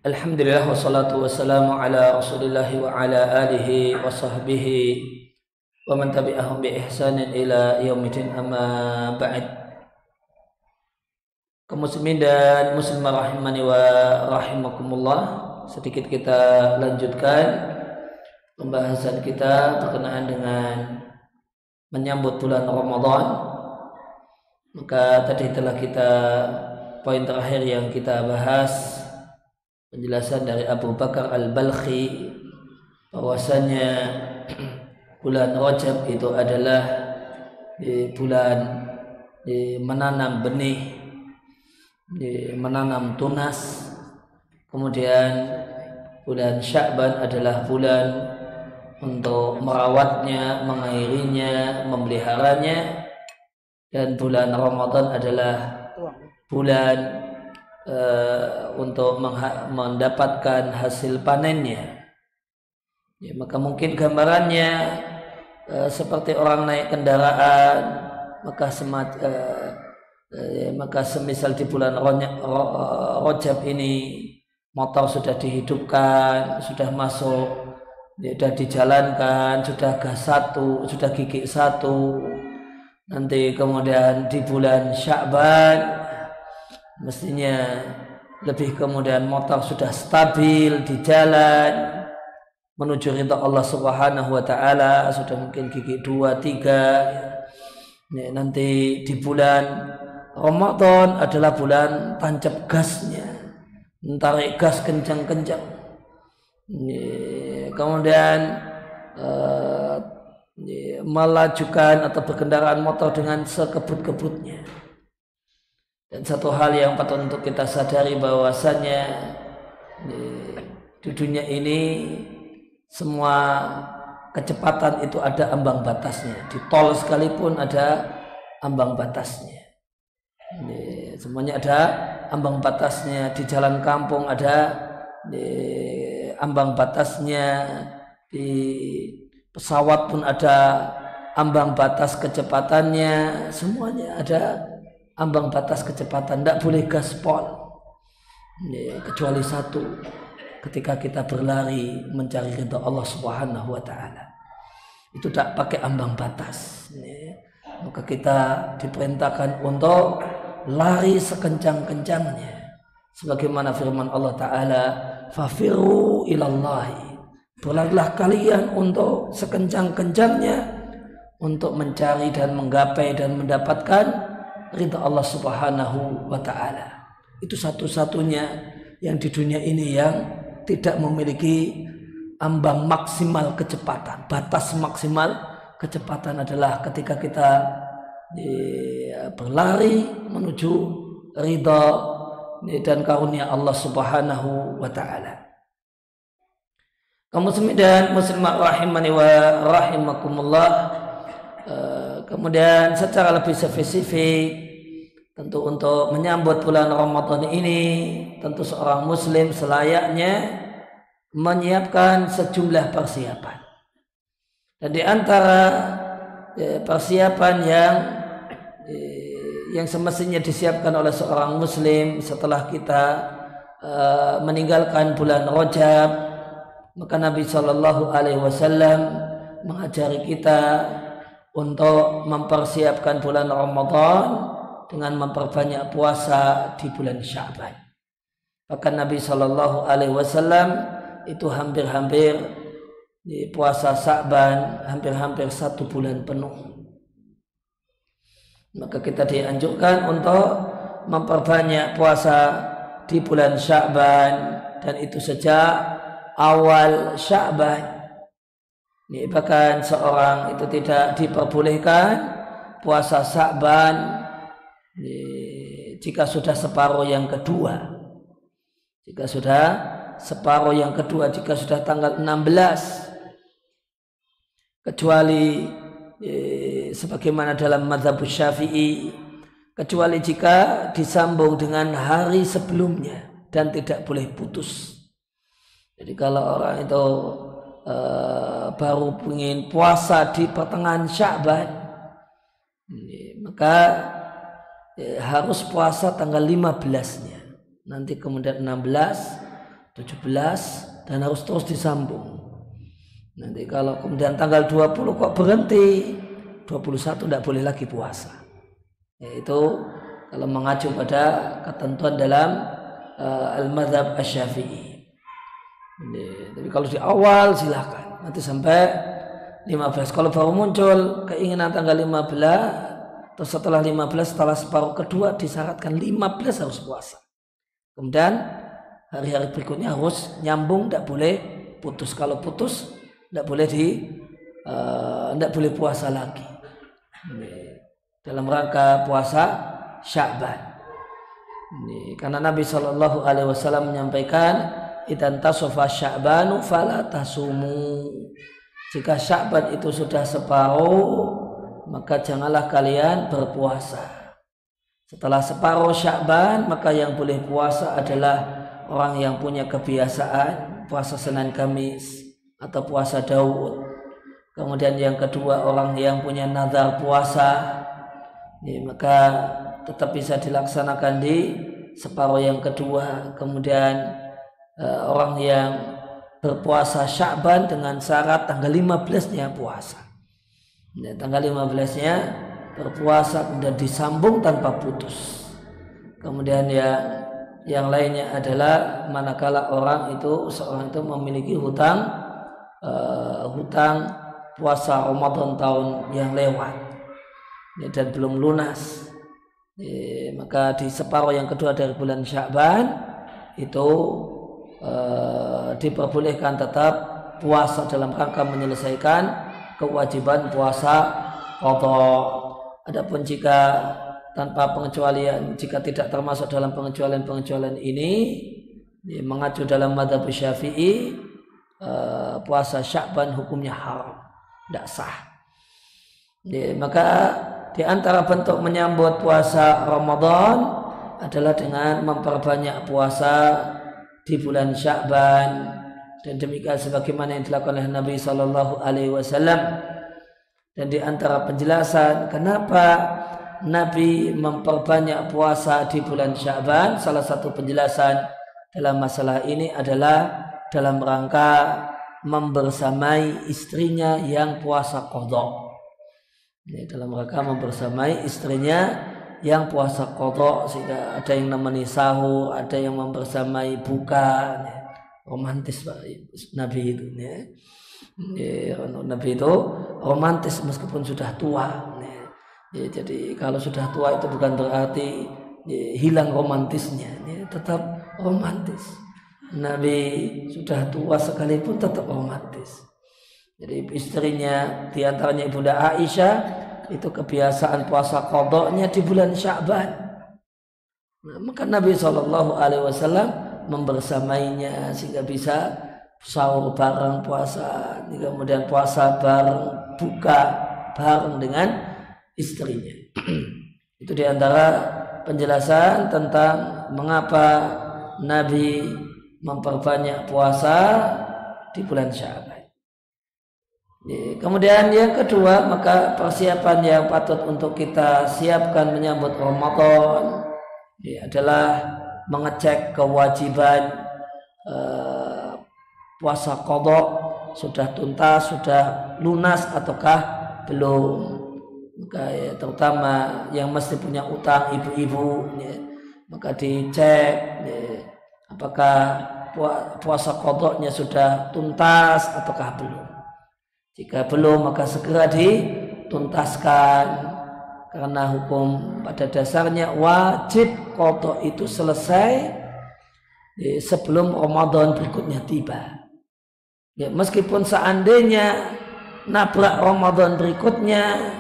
Alhamdulillah wassalatu wassalamu ala Rasulillah wa ala alihi wa sahbihi wa man tabi'ahum bi ihsanin ila yaumidin, amma ba'd. Kaum muslimin dan muslimah rahimani wa rahimakumullah, sedikit kita lanjutkan pembahasan kita berkenaan dengan menyambut bulan Ramadan. Maka tadi telah kita poin terakhir yang kita bahas penjelasan dari Abu Bakar Al-Balkhi bahwasanya bulan Rajab itu adalah bulan menanam benih, menanam tunas. Kemudian bulan Sya'ban adalah bulan untuk merawatnya, mengairinya, memeliharanya, dan bulan Ramadan adalah bulan untuk mendapatkan hasil panennya. Ya, maka mungkin gambarannya seperti orang naik kendaraan, maka semisal di bulan Rajab ini motor sudah dihidupkan, sudah masuk, sudah dijalankan, sudah gas satu, sudah gigi satu. Nanti kemudian di bulan Sya'ban mestinya lebih kemudian motor sudah stabil di jalan menuju ridha Allah Subhanahu wa taala, sudah mungkin gigi 2, 3. Nanti di bulan Ramadan adalah bulan tancap gasnya, tarik gas kencang-kencang. Kemudian melajukan atau berkendaraan motor dengan sekebut-kebutnya. Dan satu hal yang patut untuk kita sadari bahwasanya di dunia ini semua kecepatan itu ada ambang batasnya. Di tol sekalipun ada ambang batasnya. Semuanya ada ambang batasnya. Di jalan kampung ada ambang batasnya. Di pesawat pun ada ambang batas kecepatannya. Semuanya ada ambang batas kecepatan. Tidak boleh gaspol kecuali satu, ketika kita berlari mencari ridha Allah Subhanahu wa taala, itu tak pakai ambang batas. Maka kita diperintahkan untuk lari sekencang-kencangnya, sebagaimana firman Allah taala, fafiru ilallahi, berlarilah kalian untuk sekencang-kencangnya untuk mencari dan menggapai dan mendapatkan ridha Allah Subhanahu wa ta'ala. Itu satu-satunya yang di dunia ini yang tidak memiliki ambang maksimal kecepatan. Batas maksimal kecepatan adalah ketika kita berlari menuju ridha dan karunia Allah Subhanahu wa ta'ala. Kaum muslimin dan muslimah rahimani wa rahimakumullah, kemudian secara lebih spesifik, tentu untuk menyambut bulan Ramadan ini, tentu seorang muslim selayaknya menyiapkan sejumlah persiapan. Dan di antara persiapan yang semestinya disiapkan oleh seorang muslim setelah kita meninggalkan bulan Rajab, maka Nabi Shallallahu Alaihi Wasallam mengajari kita untuk mempersiapkan bulan Ramadan dengan memperbanyak puasa di bulan Sya'ban. Bahkan Nabi Shallallahu Alaihi Wasallam itu hampir-hampir di puasa Sya'ban hampir-hampir 1 bulan penuh. Maka kita dianjurkan untuk memperbanyak puasa di bulan Sya'ban, dan itu sejak awal Sya'ban. Bahkan seorang itu tidak diperbolehkan puasa Sya'ban jika sudah separuh yang kedua. Jika sudah separuh yang kedua, jika sudah tanggal 16, kecuali sebagaimana dalam mazhab Syafi'i, kecuali jika disambung dengan hari sebelumnya dan tidak boleh putus. Jadi kalau orang itu baru ingin puasa di pertengahan Sya'ban, maka harus puasa tanggal 15-nya. nanti kemudian 16, 17 dan harus terus disambung. Nanti kalau kemudian tanggal 20 kok berhenti, 21 tidak boleh lagi puasa. Yaitu kalau mengacu pada ketentuan dalam al-madhab asy-Syafi'i. Tapi kalau di awal silakan, nanti sampai 15. Kalau baru muncul keinginan tanggal 15 atau setelah 15, setelah separuh kedua disyaratkan 15 harus puasa. Kemudian hari-hari berikutnya harus nyambung, tidak boleh putus. Kalau putus tidak boleh tidak boleh puasa lagi. Dalam rangka puasa Sya'ban. Karena Nabi SAW menyampaikan, idan tasofa Sya'banu fala tasumu. Jika Sya'ban itu sudah separuh, maka janganlah kalian berpuasa. Setelah separuh Sya'ban, maka yang boleh puasa adalah orang yang punya kebiasaan puasa Senin Kamis atau puasa Daud. Kemudian yang kedua, orang yang punya nazar puasa, maka tetap bisa dilaksanakan di separuh yang kedua. Kemudian orang yang berpuasa Sya'ban dengan syarat tanggal 15-nya puasa. Tanggal 15-nya berpuasa kemudian disambung tanpa putus. Kemudian yang lainnya adalah manakala seorang itu memiliki hutang puasa Ramadan tahun yang lewat dan belum lunas, maka di separuh yang kedua dari bulan Sya'ban itu diperbolehkan tetap puasa dalam rangka menyelesaikan kewajiban puasa qadha. Adapun jika tanpa pengecualian, jika tidak termasuk dalam pengecualian ini, mengacu dalam mazhab Syafi'i, puasa Sya'ban hukumnya haram, tidak sah. Maka di antara bentuk menyambut puasa Ramadan adalah dengan memperbanyak puasa di bulan Sya'ban, dan demikian sebagaimana yang dilakukan oleh Nabi SAW. Dan di antara penjelasan kenapa Nabi memperbanyak puasa di bulan Sya'ban, salah satu penjelasan dalam masalah ini adalah dalam rangka membersamai istrinya yang puasa qadha. Dalam rangka membersamai istrinya yang puasa qadha, sehingga ada yang nemeni sahur, ada yang membersamai buka. Romantis Pak Nabi itu. Nabi itu romantis meskipun sudah tua. Jadi kalau sudah tua itu bukan berarti hilang romantisnya, tetap romantis. Nabi sudah tua sekalipun tetap romantis. Jadi istrinya, diantaranya Ibunda Aisyah, itu kebiasaan puasa qadha-nya di bulan Sya'ban. Maka Nabi SAW membersamainya sehingga bisa sahur bareng puasa, kemudian puasa bareng, buka bareng dengan istrinya. Itu diantara penjelasan tentang mengapa Nabi memperbanyak puasa di bulan Sya'ban. Kemudian yang kedua, maka persiapan yang patut untuk kita siapkan menyambut Ramadan adalah mengecek kewajiban puasa qadha sudah tuntas, sudah lunas ataukah belum. Maka terutama yang mesti punya utang, ibu-ibu, maka dicek apakah puasa qadha-nya sudah tuntas ataukah belum. Jika belum, maka segera dituntaskan, karena hukum pada dasarnya wajib qadha itu selesai sebelum Ramadan berikutnya tiba. Meskipun seandainya nabrak Ramadan berikutnya,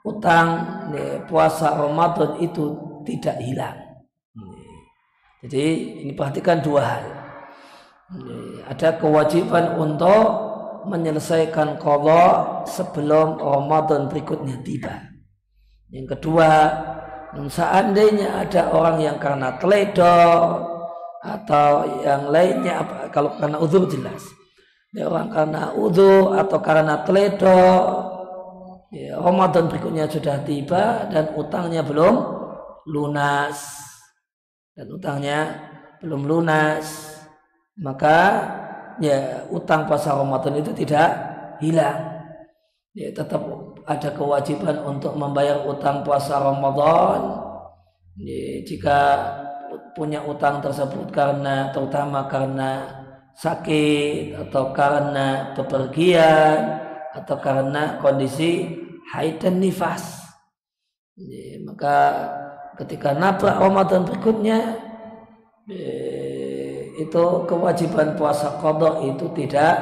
utang puasa Ramadan itu tidak hilang. Jadi ini perhatikan dua hal. Ada kewajiban untuk menyelesaikan qadha sebelum Ramadan berikutnya tiba. Yang kedua, seandainya ada orang yang karena teledor atau yang lainnya, kalau karena udzur jelas, orang karena udzur atau karena teledor, Ramadan berikutnya sudah tiba dan utangnya belum lunas, dan utangnya belum lunas, maka ya utang puasa Ramadan itu tidak hilang. Ya, tetap ada kewajiban untuk membayar utang puasa Ramadan. Ya, jika punya utang tersebut terutama karena sakit atau karena bepergian atau karena kondisi haid dan nifas, ya, maka ketika nabrak Ramadan berikutnya, itu kewajiban puasa qadha itu tidak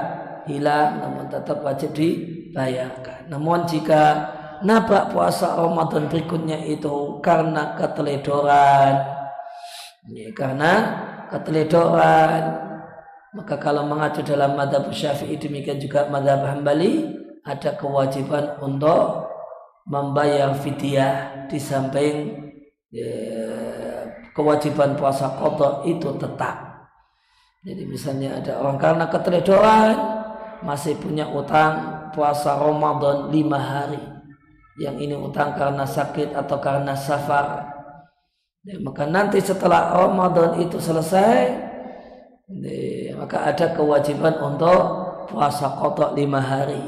hilang, namun tetap wajib dibayarkan. Namun jika nabrak puasa Ramadan berikutnya itu karena keteledoran, maka kalau mengacu dalam mazhab Syafi'i, demikian juga mazhab Hambali, ada kewajiban untuk membayar fidyah di samping kewajiban puasa qadha itu tetap. Jadi misalnya ada orang karena keteledoran masih punya utang puasa Ramadan 5 hari, yang ini utang karena sakit atau karena safar, maka nanti setelah Ramadan itu selesai, maka ada kewajiban untuk puasa qadha 5 hari.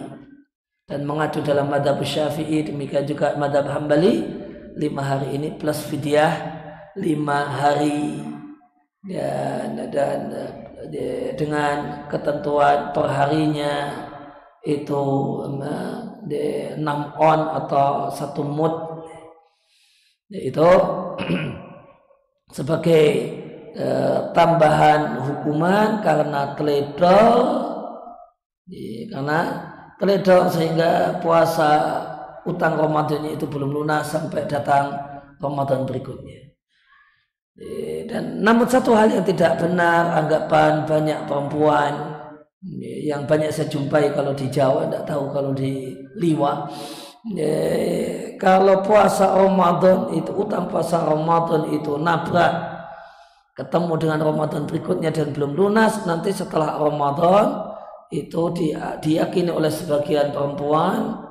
Dan mengacu dalam mazhab Syafi'i, demikian juga mazhab Hambali, 5 hari ini plus fidyah 5 hari, dan dengan ketentuan perharinya itu 6 on atau 1 mud, itu sebagai tambahan hukuman karena teledor sehingga puasa utang Ramadannya itu belum lunas sampai datang Ramadan berikutnya. Dan namun satu hal yang tidak benar, anggapan banyak perempuan yang banyak saya jumpai kalau di Jawa, tidak tahu kalau di Liwa, kalau puasa Ramadan itu, utang puasa Ramadan itu nabrak ketemu dengan Ramadan berikutnya dan belum lunas, nanti setelah Ramadan itu diyakini oleh sebagian perempuan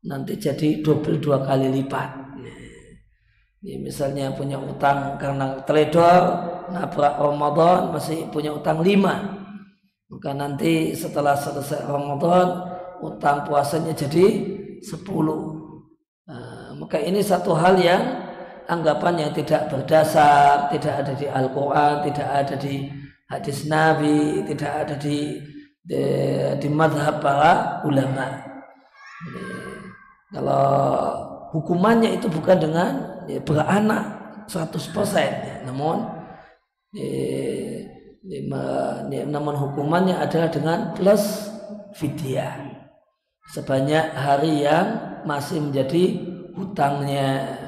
nanti jadi 22 kali lipat. Ini misalnya punya utang karena teledor, nabrak Ramadan masih punya utang 5, maka nanti setelah selesai Ramadan utang puasanya jadi 10. Maka ini satu hal yang anggapan yang tidak berdasar, tidak ada di Al-Quran, tidak ada di hadis Nabi, tidak ada di madhab para ulama. Kalau hukumannya itu bukan dengan beranak 100%, namun hukumannya adalah dengan plus fidyah sebanyak hari yang masih menjadi hutangnya.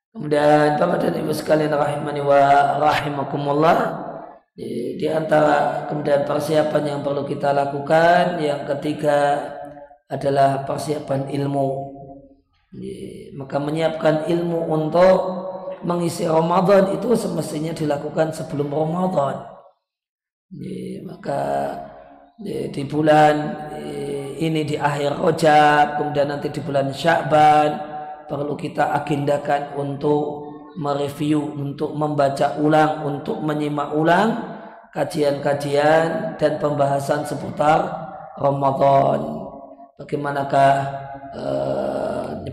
Kemudian Bapak dan Ibu sekalian rahimani wa rahimakumullah, di antara kemudian persiapan yang perlu kita lakukan, yang ketiga adalah persiapan ilmu. Maka menyiapkan ilmu untuk mengisi Ramadan itu semestinya dilakukan sebelum Ramadan. Maka di bulan ini di akhir Rajab, kemudian nanti di bulan Sya'ban perlu kita agendakan untuk mereview, untuk membaca ulang, untuk menyimak ulang kajian-kajian dan pembahasan seputar Ramadan. Bagaimanakah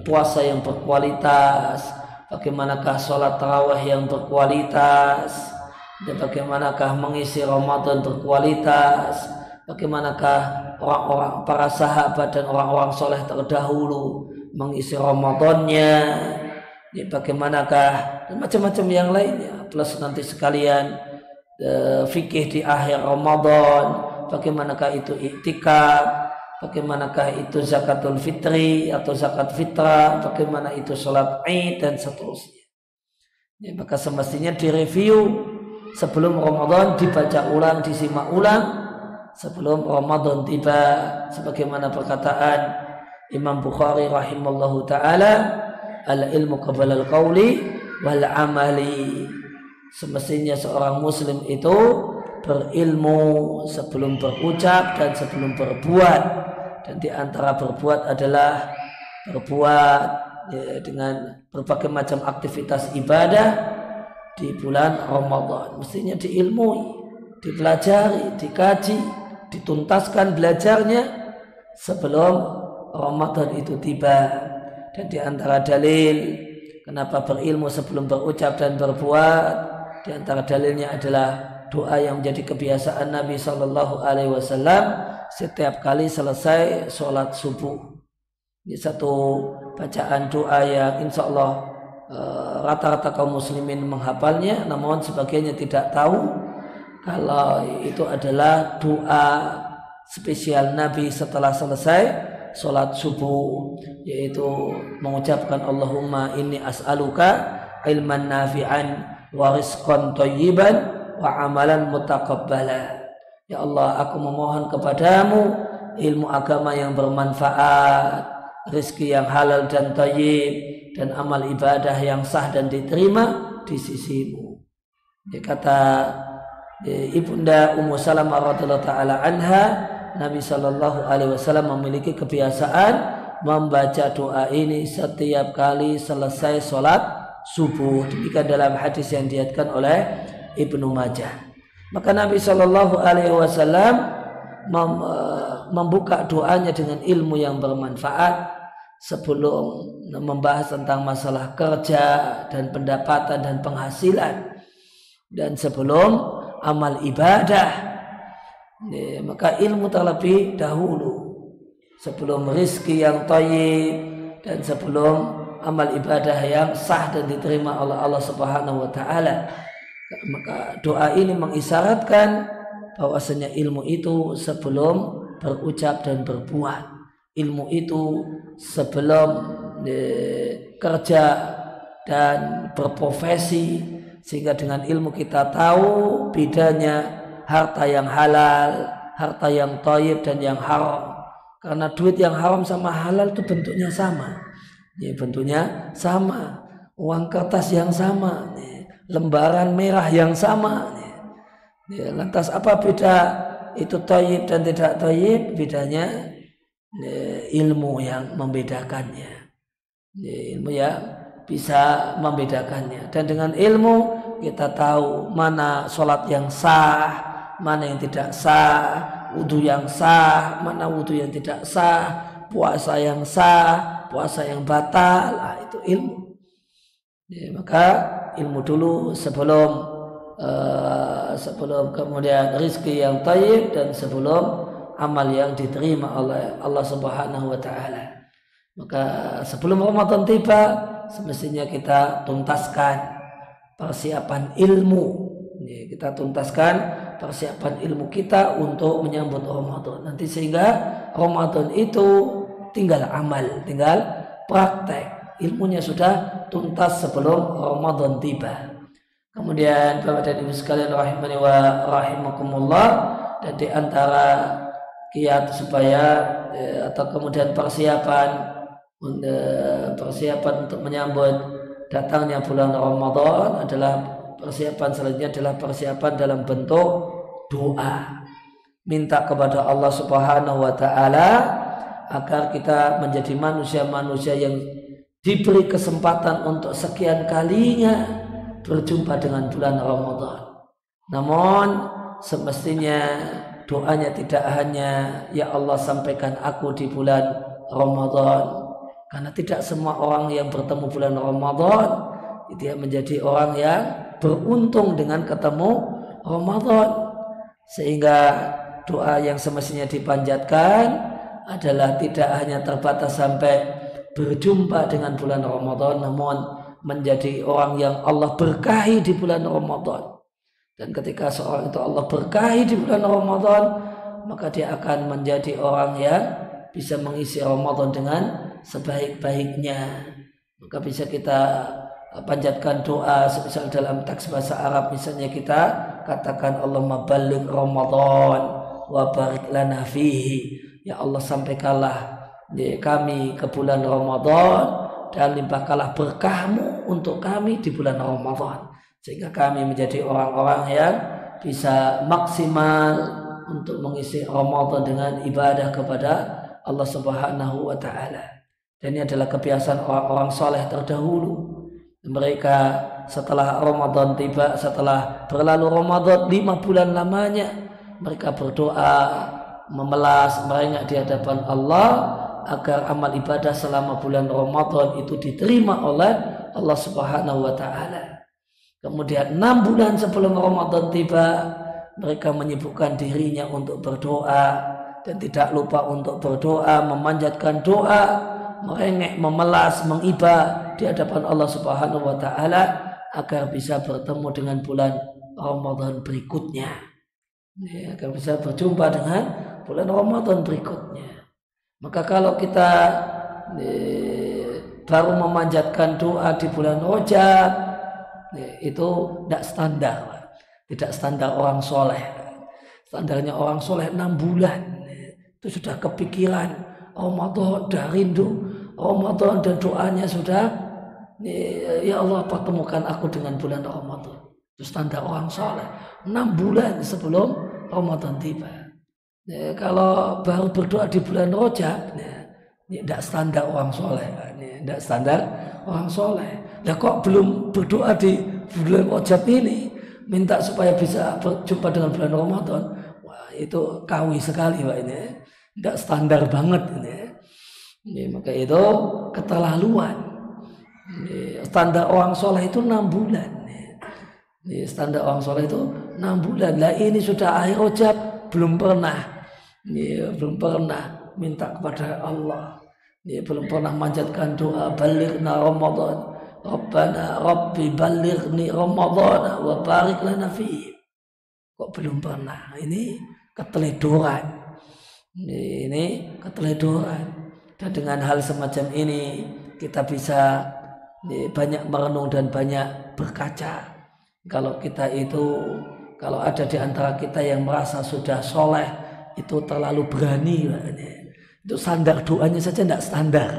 puasa yang berkualitas, bagaimanakah sholat tarawih yang berkualitas, dan bagaimanakah mengisi Ramadan berkualitas, bagaimanakah orang-orang para sahabat dan orang-orang soleh terdahulu mengisi Ramadannya, bagaimanakah dan macam-macam yang lainnya, plus nanti sekalian fikih di akhir Ramadan, bagaimanakah itu iktikaf, bagaimanakah itu zakatul fitri atau zakat fitrah, bagaimana itu sholat Id dan seterusnya. Maka semestinya direview sebelum Ramadan, dibaca ulang, disimak ulang sebelum Ramadan tiba, sebagaimana perkataan Imam Bukhari rahimallahu taala, al ilmu qabla al qawli wal amali. Semestinya seorang muslim itu berilmu sebelum berucap dan sebelum berbuat, dan di antara berbuat adalah berbuat dengan berbagai macam aktivitas ibadah di bulan Ramadan. Mestinya diilmui, dipelajari, dikaji, dituntaskan belajarnya sebelum Ramadan itu tiba. Dan di antara dalil kenapa berilmu sebelum berucap dan berbuat, di antara dalilnya adalah doa yang menjadi kebiasaan Nabi Shallallahu Alaihi Wasallam setiap kali selesai sholat subuh. Ini satu bacaan doa yang insya Allah rata-rata kaum muslimin menghafalnya, namun sebagiannya tidak tahu kalau itu adalah doa spesial Nabi setelah selesai sholat subuh, yaitu mengucapkan Allahumma inni as'aluka ilman nafi'an wa rizqan thayyiban wa amalan mutaqabbala. Ya Allah, aku memohon kepadamu ilmu agama yang bermanfaat, rezeki yang halal dan thayyib, dan amal ibadah yang sah dan diterima di sisimu. Dia kata Ibunda Ummu Salamah radhiyallahu taala anha, Nabi Shallallahu Alaihi Wasallam memiliki kebiasaan membaca doa ini setiap kali selesai sholat subuh. Demikian dalam hadis yang diriwayatkan oleh Ibnu Majah. Maka Nabi Shallallahu Alaihi Wasallam membuka doanya dengan ilmu yang bermanfaat sebelum membahas tentang masalah kerja dan pendapatan dan penghasilan, dan sebelum amal ibadah. Maka ilmu terlebih dahulu sebelum rizki yang thayyib dan sebelum amal ibadah yang sah dan diterima oleh Allah Subhanahu wa taala. Maka doa ini mengisyaratkan bahwasanya ilmu itu sebelum berucap dan berbuat, ilmu itu sebelum kerja dan berprofesi, sehingga dengan ilmu kita tahu bedanya harta yang halal, harta yang thayyib dan yang haram. Karena duit yang haram sama halal itu bentuknya sama. Bentuknya sama. Uang kertas yang sama. Lembaran merah yang sama. Lantas apa beda itu thayyib dan tidak thayyib? Bedanya ilmu yang membedakannya. Ilmu yang bisa membedakannya. Dan dengan ilmu kita tahu mana sholat yang sah, mana yang tidak sah, wudu yang sah, mana wudu yang tidak sah, puasa yang sah, puasa yang batal. Itu ilmu. Maka ilmu dulu sebelum kemudian rizki yang thayyib dan sebelum amal yang diterima oleh Allah Subhanahu wa taala. Maka sebelum Ramadan tiba, semestinya kita tuntaskan persiapan ilmu. Kita tuntaskan persiapan ilmu kita untuk menyambut Ramadan nanti, sehingga Ramadan itu tinggal amal, tinggal praktek. Ilmunya sudah tuntas sebelum Ramadan tiba. Kemudian Bapak dan Ibu sekalian rahimani wa rahimakumullah, dan di antara kiat supaya atau kemudian persiapan untuk menyambut datangnya bulan Ramadan adalah persiapan selanjutnya adalah persiapan dalam bentuk doa. Minta kepada Allah Subhanahu wa taala agar kita menjadi manusia-manusia yang diberi kesempatan untuk sekian kalinya berjumpa dengan bulan Ramadan. Namun semestinya doanya tidak hanya ya Allah sampaikan aku di bulan Ramadan, karena tidak semua orang yang bertemu bulan Ramadan dia menjadi orang yang beruntung dengan ketemu Ramadan. Sehingga doa yang semestinya dipanjatkan adalah tidak hanya terbatas sampai berjumpa dengan bulan Ramadan, namun menjadi orang yang Allah berkahi di bulan Ramadan. Dan ketika seorang itu Allah berkahi di bulan Ramadan, maka dia akan menjadi orang yang bisa mengisi Ramadan dengan sebaik-baiknya. Maka bisa kita panjatkan doa semisal dalam teks bahasa Arab, misalnya kita katakan Allahumma balligh Ramadan wa barik lana fihi. Ya Allah, sampaikanlah kami ke bulan Ramadan dan limpahkanlah berkahmu untuk kami di bulan Ramadan, sehingga kami menjadi orang-orang yang bisa maksimal untuk mengisi Ramadan dengan ibadah kepada Allah Subhanahu wa taala. Dan ini adalah kebiasaan orang-orang soleh terdahulu. Mereka setelah Ramadan tiba, setelah berlalu Ramadan 5 bulan lamanya, mereka berdoa, memelas, merengek di hadapan Allah agar amal ibadah selama bulan Ramadan itu diterima oleh Allah Subhanahu wa taala. Kemudian 6 bulan sebelum Ramadan tiba, mereka menyibukkan dirinya untuk berdoa dan tidak lupa untuk berdoa, memanjatkan doa, merengek, memelas, mengibah di hadapan Allah Subhanahu wa taala agar bisa bertemu dengan bulan Ramadan berikutnya. Agar bisa berjumpa dengan bulan Ramadan berikutnya. Maka kalau kita baru memanjatkan doa di bulan Rajab, itu tidak standar, tidak standar orang soleh. Standarnya orang soleh 6 bulan itu sudah kepikiran Ramadan, sudah rindu Ramadan, dan doanya sudah, ya Allah pertemukan aku dengan bulan Ramadan. Itu standar orang soleh 6 bulan sebelum Ramadan tiba. Kalau baru berdoa di bulan Rajab, ini tidak standar orang soleh, tidak standar orang soleh. Nah, kok belum berdoa di bulan Rajab ini, minta supaya bisa berjumpa dengan bulan Ramadan? Wah, itu kawi sekali Pak ini. Tidak standar banget ini. Maka itu keterlaluan. Standar orang soleh itu 6 bulan. Standar orang soleh itu 6 bulan. Lah ini sudah akhir Rajab, belum pernah minta kepada Allah. Belum pernah manjatkan doa balighna Ramadan. Rabbana Rabbi balighni Ramadan wa barik lana fihi. Kok belum pernah? Ini keteledoran. Ini keteledoran. Dan dengan hal semacam ini kita bisa banyak merenung dan banyak berkaca. Kalau ada di antara kita yang merasa sudah soleh, itu terlalu berani. Itu standar doanya saja tidak standar.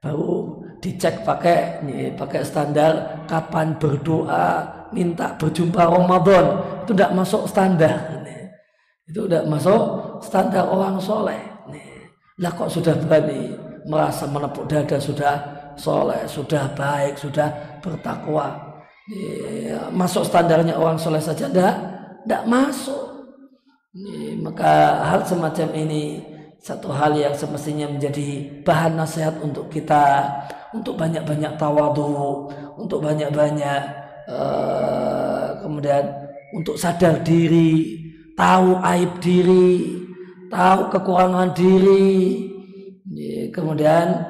Baru dicek pakai standar kapan berdoa minta berjumpa Ramadan, itu tidak masuk standar. Itu tidak masuk standar orang soleh. Lah kok sudah berani merasa menepuk dada sudah soleh, sudah baik, sudah bertakwa. Masuk standarnya orang soleh saja tidak masuk. Maka hal semacam ini satu hal yang semestinya menjadi bahan nasihat untuk kita, untuk banyak-banyak tawadhu, untuk banyak-banyak kemudian untuk sadar diri, tahu aib diri, tahu kekurangan diri, kemudian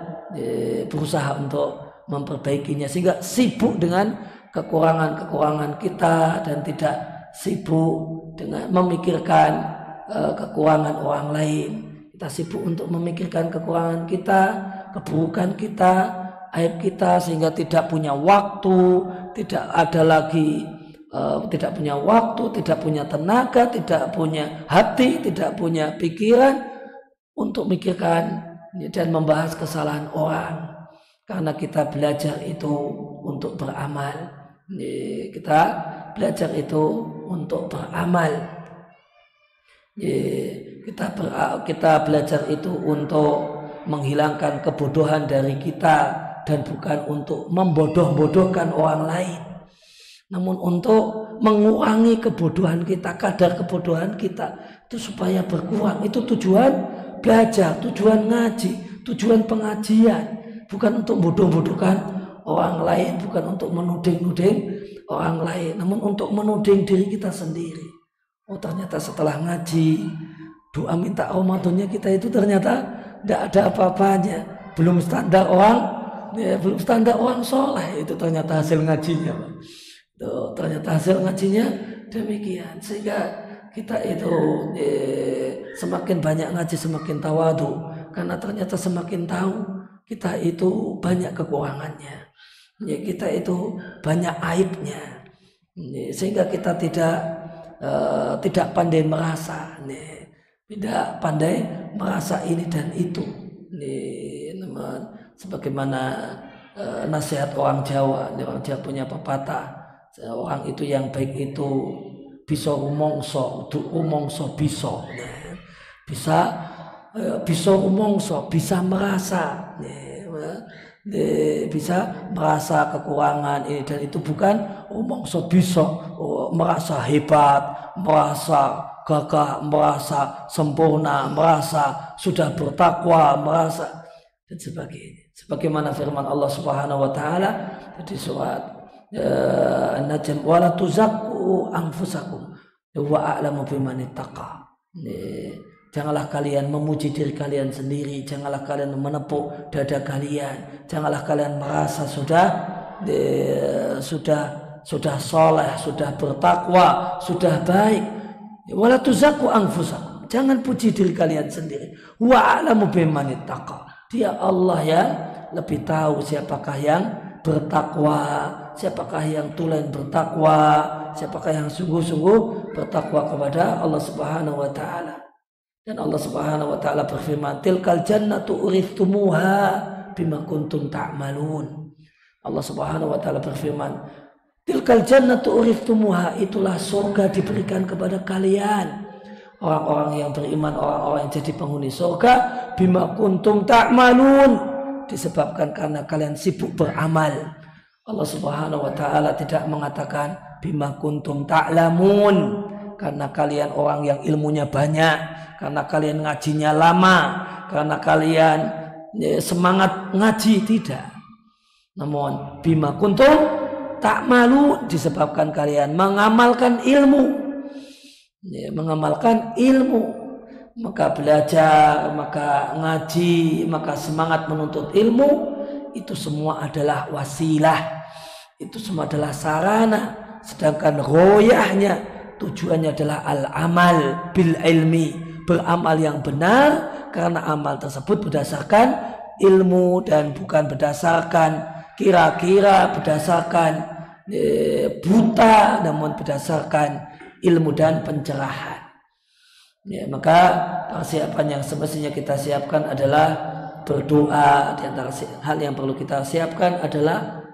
berusaha untuk memperbaikinya, sehingga sibuk dengan kekurangan-kekurangan kita dan tidak sibuk dengan memikirkan kekurangan orang lain. Kita sibuk untuk memikirkan kekurangan kita, keburukan kita, aib kita, sehingga tidak punya waktu, tidak ada lagi, tidak punya waktu, tidak punya tenaga, tidak punya hati, tidak punya pikiran untuk memikirkan dan membahas kesalahan orang. Karena kita belajar itu untuk beramal. Kita belajar itu untuk beramal. Kita belajar itu untuk menghilangkan kebodohan dari kita dan bukan untuk membodoh-bodohkan orang lain, namun untuk mengurangi kebodohan kita, kadar kebodohan kita itu supaya berkurang. Itu tujuan belajar, tujuan ngaji, tujuan pengajian, bukan untuk bodoh-bodohkan orang lain, bukan untuk menuding-nuding orang lain, namun untuk menuding diri kita sendiri. Oh, ternyata setelah ngaji, doa minta Ramadannya kita itu ternyata tidak ada apa-apanya, belum standar orang soleh. Itu ternyata hasil ngajinya. Itu ternyata hasil ngajinya demikian. Sehingga kita itu semakin banyak ngaji semakin tawadhu, karena ternyata semakin tahu kita itu banyak kekurangannya, kita itu banyak aibnya, sehingga kita tidak pandai merasa, tidak pandai merasa ini dan itu. Sebagaimana nasihat orang Jawa, orang Jawa punya pepatah, orang itu yang baik itu bisa rumongso bisa rumongso, bisa merasa. bisa merasa kekurangan ini dan itu, bukan mongso bisa merasa hebat, merasa gagah, merasa sempurna, merasa sudah bertakwa, merasa dan sebagainya. Sebagaimana firman Allah Subhanahu wa taala di surat An-Najm, wala tuzakku anfusakum wa a'lamu biman ittaqa. Janganlah kalian memuji diri kalian sendiri, janganlah kalian menepuk dada kalian, janganlah kalian merasa sudah soleh, sudah bertakwa, sudah baik. Wala tuzakku anfusakum, jangan puji diri kalian sendiri. Wa a'lamu biman ittaqa. Dia Allah yang lebih tahu siapakah yang bertakwa, siapakah yang tulen bertakwa, siapakah yang sungguh-sungguh bertakwa kepada Allah Subhanahu wa taala. Dan Allah Subhanahu wa taala berfirman, tilkal jannatu urithumuha bima kuntum ta'malun. Allah Subhanahu wa taala berfirman, tilkal jannatu urithumuha, itulah surga diberikan kepada kalian. Orang-orang yang beriman, orang-orang yang jadi penghuni surga, bima kuntum ta'malun, disebabkan karena kalian sibuk beramal. Allah Subhanahu wa taala tidak mengatakan bima kuntum ta'lamun, karena kalian orang yang ilmunya banyak, karena kalian ngajinya lama, karena kalian semangat ngaji, tidak. Namun bima kuntum ta'malu, disebabkan kalian mengamalkan ilmu. Mengamalkan ilmu, maka belajar, maka ngaji, maka semangat menuntut ilmu, itu semua adalah wasilah, itu semua adalah sarana. Sedangkan royahnya, tujuannya adalah al-amal bil ilmi, beramal yang benar, karena amal tersebut berdasarkan ilmu dan bukan berdasarkan kira-kira, berdasarkan buta, namun berdasarkan ilmu dan pencerahan. Maka persiapan yang semestinya kita siapkan adalah berdoa. Di antara hal yang perlu kita siapkan adalah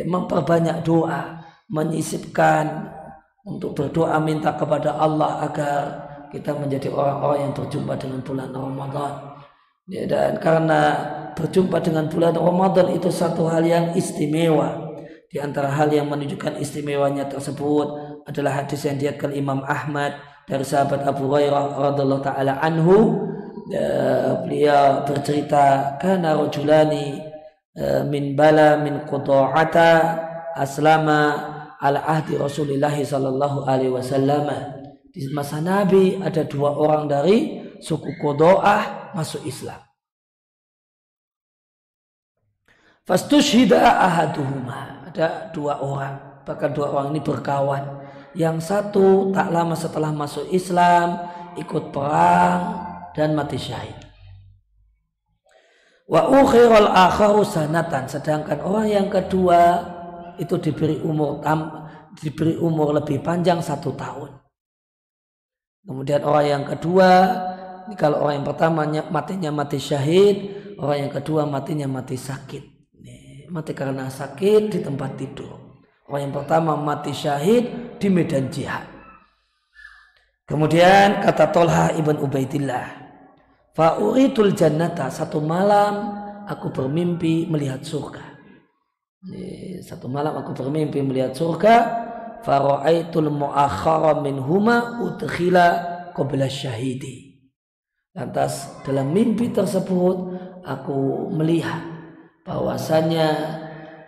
memperbanyak doa, menyisipkan untuk berdoa, minta kepada Allah agar kita menjadi orang-orang yang berjumpa dengan bulan Ramadan. Dan karena berjumpa dengan bulan Ramadan itu satu hal yang istimewa. Di antara hal yang menunjukkan istimewanya tersebut adalah hadis yang diriwayatkan Imam Ahmad dari sahabat Abu Hurairah radhiyallahu taala anhu. Beliau bercerita, kana rajulani min bala min quda'ata aslama ala ahdi Rasulillah sallallahu alaihi wasallam. Di masa Nabi ada dua orang dari suku Quda'ah masuk Islam. Fastushhida ahaduhuma, ada dua orang, bahkan dua orang ini berkawan. Yang satu tak lama setelah masuk Islam ikut perang dan mati syahid. Wa ukhiral akharu sanatan, sedangkan orang yang kedua itu diberi umur lebih panjang 1 tahun. Kemudian orang yang kedua, kalau orang yang pertama matinya mati syahid, orang yang kedua matinya mati sakit. Mati karena sakit di tempat tidur. Orang yang pertama mati syahid di medan jihad. Kemudian kata Tolha ibn Ubaidillah, fa'uritul jannata, satu malam aku bermimpi melihat surga. Satu malam aku bermimpi melihat surga. Fara'aitul mu'akhara minhuma udkhila qabla syahidi. Lantas dalam mimpi tersebut aku melihat bahwasanya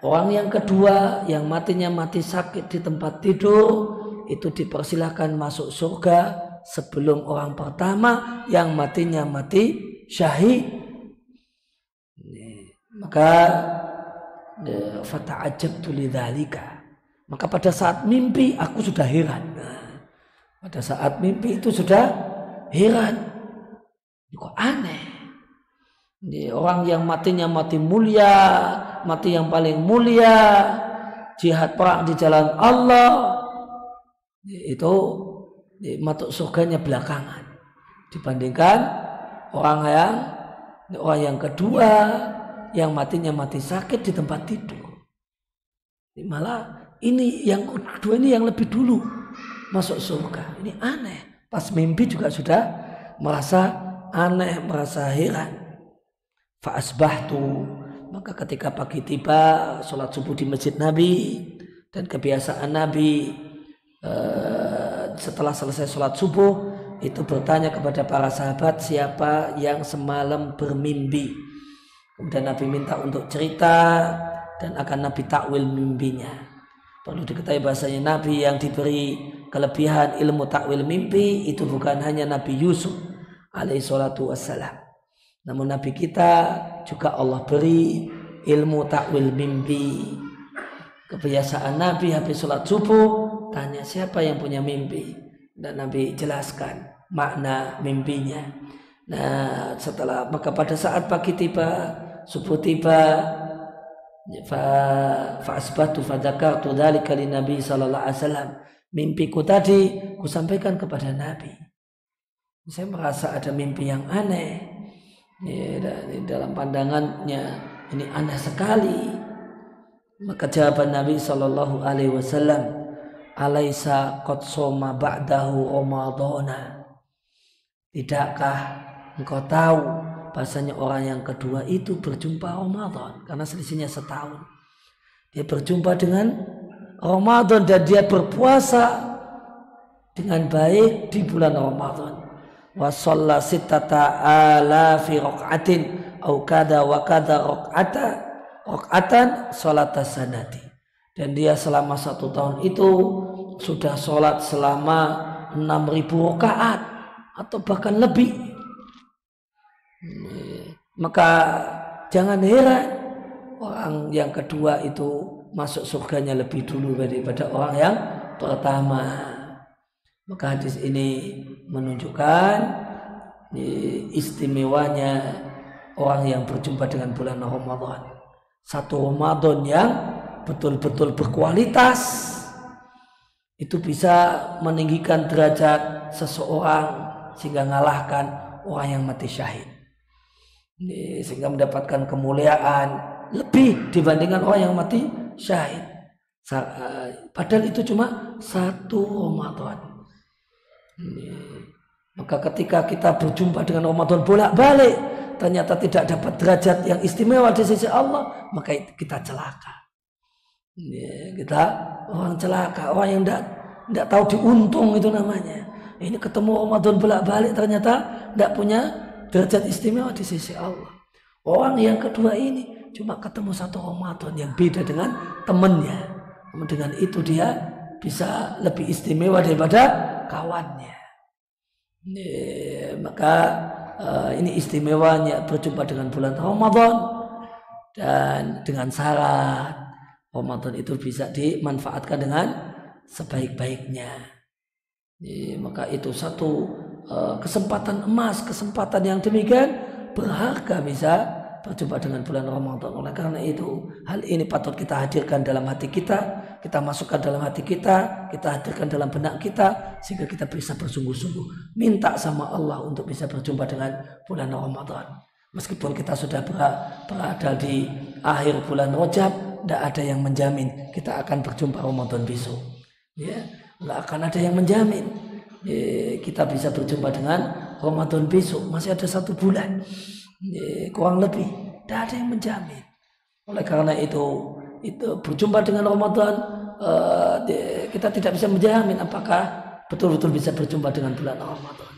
orang yang kedua yang matinya mati sakit di tempat tidur itu dipersilahkan masuk surga sebelum orang pertama yang matinya mati syahid. Maka fata'ajabtu lidzalika, maka pada saat mimpi aku sudah heran. Pada saat mimpi itu sudah heran, kok aneh. Orang yang matinya mati mulia, mati yang paling mulia, jihad perang di jalan Allah, itu masuk surganya belakangan dibandingkan orang yang kedua yang matinya mati sakit di tempat tidur. Malah ini yang kedua ini yang lebih dulu masuk surga. Ini aneh. Pas mimpi juga sudah merasa aneh, merasa heran. Fa'asbahtu, Maka ketika pagi tiba, sholat subuh di masjid Nabi, dan kebiasaan Nabi setelah selesai sholat subuh itu bertanya kepada para sahabat siapa yang semalam bermimpi. Kemudian Nabi minta untuk cerita dan akan Nabi takwil mimpinya. Perlu diketahui bahasanya Nabi yang diberi kelebihan ilmu takwil mimpi itu bukan hanya Nabi Yusuf alaihi salatu wassalam. Namun Nabi kita juga Allah beri ilmu takwil mimpi. Kebiasaan Nabi habis sholat subuh tanya siapa yang punya mimpi, dan Nabi jelaskan makna mimpinya. Nah, maka pada saat pagi tiba, subuh tiba, fa asbatu fa dzakartu dzalika lin Nabi sallallahu alaihi wasallam. Mimpiku tadi kusampaikan kepada Nabi. Saya merasa ada mimpi yang aneh. Dalam pandangannya ini aneh sekali. Maka jawaban Nabi sallallahu alaihi wasallam, alaisa qad soma ba'dahu ramadhana. Tidakkah engkau tahu bahasanya orang yang kedua itu berjumpa Ramadan, karena selisihnya setahun. Dia berjumpa dengan Ramadan dan dia berpuasa dengan baik di bulan Ramadan. Wa shalla sittata alafi raq'atin au kada wa kada raq'atan sholatas sanati. Dan dia selama 1 tahun itu sudah sholat selama 6.000 rakaat atau bahkan lebih. Maka jangan heran orang yang kedua itu masuk surganya lebih dulu daripada orang yang pertama. Maka hadis ini menunjukkan istimewanya orang yang berjumpa dengan bulan Ramadan. Satu Ramadan yang betul-betul berkualitas itu bisa meninggikan derajat seseorang sehingga mengalahkan orang yang mati syahid, sehingga mendapatkan kemuliaan lebih dibandingkan orang yang mati syahid. Padahal itu cuma 1 Ramadan. Maka ketika kita berjumpa dengan Ramadan bolak-balik ternyata tidak dapat derajat yang istimewa di sisi Allah, maka kita celaka. Kita orang celaka, orang yang tidak tahu diuntung itu namanya. Ini ketemu Ramadan bolak-balik ternyata tidak punya derajat istimewa di sisi Allah. Orang yang kedua ini cuma ketemu 1 Ramadan yang beda dengan temannya. Dengan itu dia bisa lebih istimewa daripada kawannya. Maka ini istimewanya berjumpa dengan bulan Ramadan, dan dengan syarat Ramadan itu bisa dimanfaatkan dengan sebaik-baiknya. Maka itu satu kesempatan emas, kesempatan yang demikian berharga bisa berjumpa dengan bulan Ramadan. Oleh karena itu hal ini patut kita hadirkan dalam hati kita, kita masukkan dalam hati kita hadirkan dalam benak kita, sehingga kita bisa bersungguh-sungguh minta sama Allah untuk bisa berjumpa dengan bulan Ramadan. Meskipun kita sudah berada di akhir bulan Rajab, tidak ada yang menjamin kita akan berjumpa Ramadan besok. Tidak akan ada yang menjamin kita bisa berjumpa dengan Ramadan besok. Masih ada 1 bulan, kurang lebih. Tidak ada yang menjamin. Oleh karena itu berjumpa dengan Ramadan, kita tidak bisa menjamin apakah betul-betul bisa berjumpa dengan bulan Ramadan.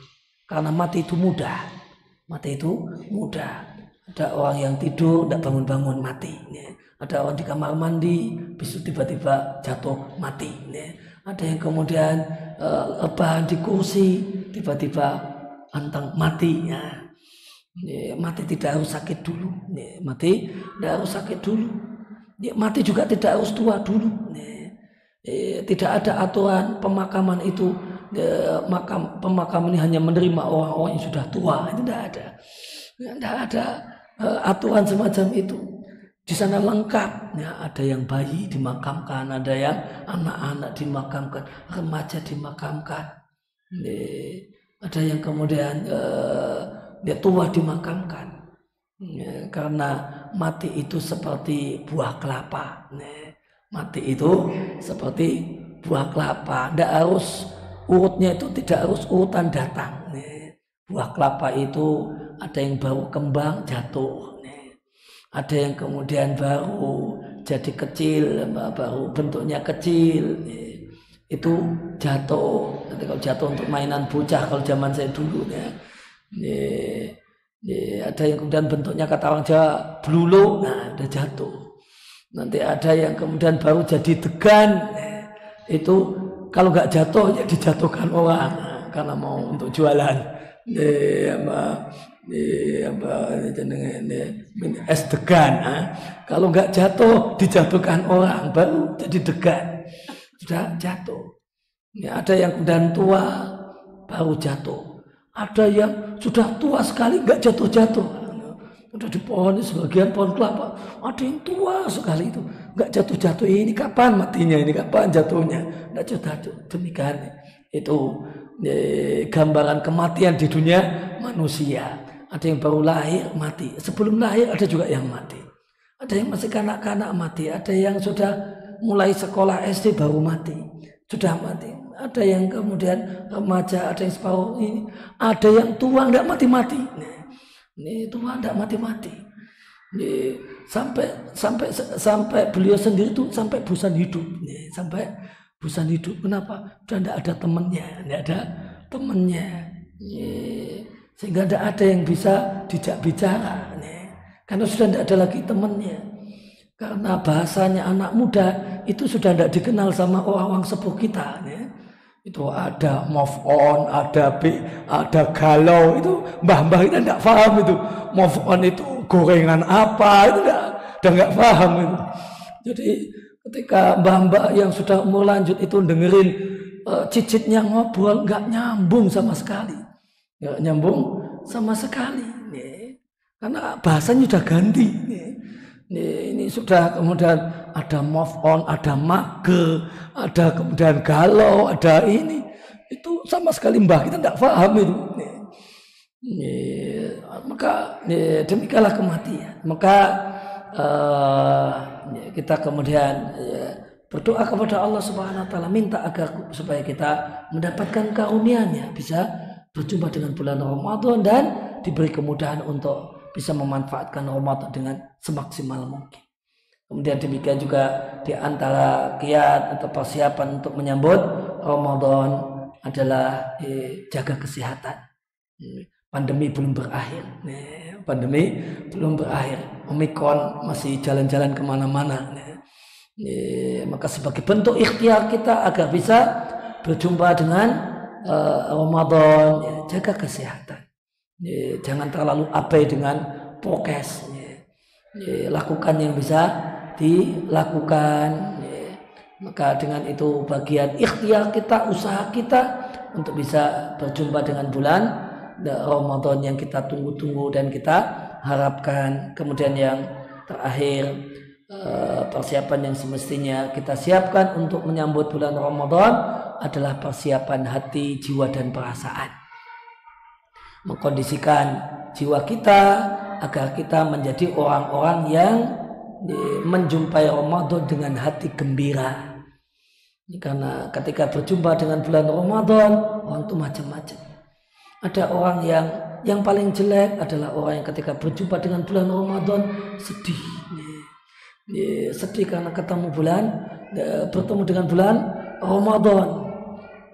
Karena mati itu mudah. Mati itu mudah. Ada orang yang tidur tidak bangun-bangun mati. Ada orang di kamar mandi besok tiba-tiba jatuh mati. Ada yang kemudian rebahan di kursi tiba-tiba antang mati. Mati tidak harus sakit dulu. Mati tidak harus sakit dulu. Mati juga tidak harus tua dulu. Tidak ada aturan pemakaman itu. Pemakaman ini hanya menerima orang-orang yang sudah tua. Itu tidak ada. Tidak ada aturan semacam itu. Di sana lengkap. Ada yang bayi dimakamkan, ada yang anak-anak dimakamkan, remaja dimakamkan. Ada yang kemudian dia tua dimakamkan. Karena mati itu seperti buah kelapa. Mati itu seperti buah kelapa. Tidak harus urutnya itu tidak harus urutan datang. Buah kelapa itu ada yang baru kembang jatuh. ada yang kemudian baru jadi kecil, baru bentuknya kecil, itu jatuh. Nanti kalau jatuh untuk mainan bocah kalau zaman saya dulu ya. Ada yang kemudian bentuknya kata orang Jawa blulu, nah udah jatuh. Nanti ada yang kemudian baru jadi degan, itu kalau nggak jatuh ya dijatuhkan orang karena mau untuk jualan. Es degan, kalau nggak jatuh dijatuhkan orang baru jadi degan, sudah jatuh. Ya, ada yang kemudian tua baru jatuh, ada yang sudah tua sekali nggak jatuh-jatuh, udah di pohon sebagian pohon kelapa, ada yang tua sekali itu nggak jatuh-jatuh. Ini kapan matinya, ini kapan jatuhnya, nggak jatuh-jatuh. Demikian itu gambaran kematian di dunia manusia. Ada yang baru lahir mati, sebelum lahir ada juga yang mati, ada yang masih kanak-kanak mati, ada yang sudah mulai sekolah SD baru mati, sudah mati, ada yang kemudian remaja, ada yang separuh ini, ada yang tua nggak mati-mati. Ini tua nggak mati-mati. Ini sampai beliau sendiri itu sampai bosan hidup, sampai bosan hidup. Kenapa? Sudah tidak ada temannya, tidak ada temannya, sehingga tidak ada yang bisa dijak bicara, karena sudah tidak ada lagi temannya. Karena bahasanya anak muda itu sudah tidak dikenal sama orang-orang sepuh kita. Itu ada move on, ada galau, itu mbah-mbah kita tidak paham itu move on itu gorengan apa, itu udah nggak paham itu. Jadi ketika mbah-mbah yang sudah umur lanjut itu dengerin cicitnya ngobrol, nggak nyambung sama sekali, nggak nyambung sama sekali, karena bahasanya sudah ganti. Ini sudah kemudian ada move on, ada mager, ada kemudian galau, ada ini, itu sama sekali mbah kita tidak paham itu. Maka demikianlah kematian. Maka kita kemudian berdoa kepada Allah Subhanahu Wa Taala, minta agar supaya kita mendapatkan karunia-Nya, bisa berjumpa dengan bulan Ramadan dan diberi kemudahan untuk bisa memanfaatkan Ramadan dengan semaksimal mungkin. Kemudian demikian juga di antara kiat atau persiapan untuk menyambut Ramadan adalah jaga kesehatan. Pandemi belum berakhir. Pandemi belum berakhir. Omikron masih jalan-jalan kemana-mana. Maka sebagai bentuk ikhtiar kita agar bisa berjumpa dengan Ramadan, jaga kesehatan. Jangan terlalu abai dengan prokes. Lakukan yang bisa dilakukan. Maka dengan itu bagian ikhtiar kita, usaha kita untuk bisa berjumpa dengan bulan Ramadan yang kita tunggu-tunggu dan kita harapkan. Kemudian yang terakhir, persiapan yang semestinya kita siapkan untuk menyambut bulan Ramadan adalah persiapan hati, jiwa dan perasaan. Mengkondisikan jiwa kita agar kita menjadi orang-orang yang menjumpai Ramadan dengan hati gembira. Karena ketika berjumpa dengan bulan Ramadan, orang itu macam-macam. Ada orang yang paling jelek adalah orang yang ketika berjumpa dengan bulan Ramadan sedih. Sedih karena bertemu dengan bulan Ramadan,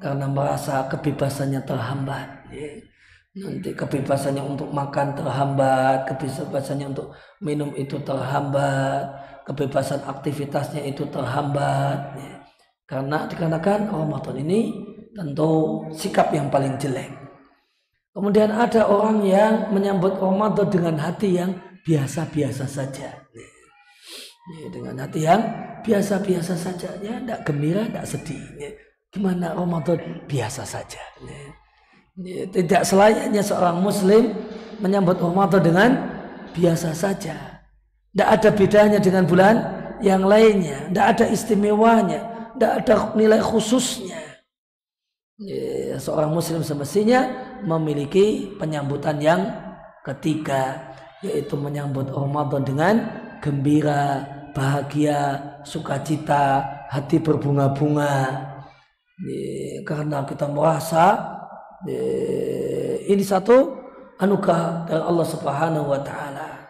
karena merasa kebebasannya terhambat. Nanti kebebasannya untuk makan terhambat, kebebasannya untuk minum itu terhambat, kebebasan aktivitasnya itu terhambat. Karena dikarenakan Ramadan ini tentu sikap yang paling jelek. Kemudian ada orang yang menyambut Ramadan dengan hati yang biasa-biasa saja. Dengan hati yang biasa-biasa saja, ya, tidak gembira, tidak sedih. Gimana Ramadan biasa saja. Tidak selayaknya seorang muslim menyambut Ramadan dengan biasa saja. Tidak ada bedanya dengan bulan yang lainnya. Tidak ada istimewanya. Tidak ada nilai khususnya. Seorang muslim semestinya memiliki penyambutan yang ketiga, yaitu menyambut Ramadan dengan gembira, bahagia, sukacita, hati berbunga-bunga. Karena kita merasa ini satu anugerah dari Allah Subhanahu wa taala.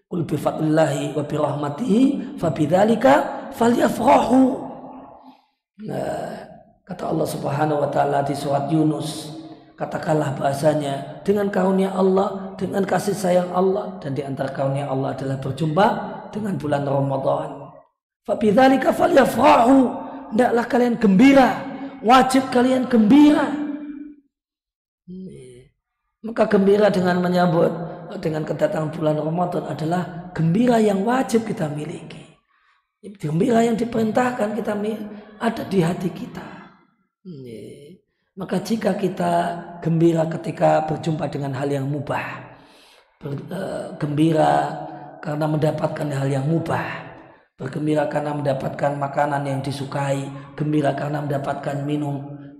qul bi fadlillahi wa bi rahmatihi fabidzalika falyafrahu. Nah, kata Allah Subhanahu wa taala di surat Yunus, katakanlah bahasanya dengan karunia Allah, dengan kasih sayang Allah, dan di antara karunia Allah adalah berjumpa dengan bulan Ramadan. Fabidzalika falyafrahu, hendaklah kalian gembira, wajib kalian gembira. Maka gembira dengan menyambut dengan kedatangan bulan Ramadan adalah gembira yang wajib kita miliki. Gembira yang diperintahkan kita ada di hati kita. Maka jika kita gembira ketika berjumpa dengan hal yang mubah, gembira karena mendapatkan hal yang mubah, bergembira karena mendapatkan makanan yang disukai, gembira karena mendapatkan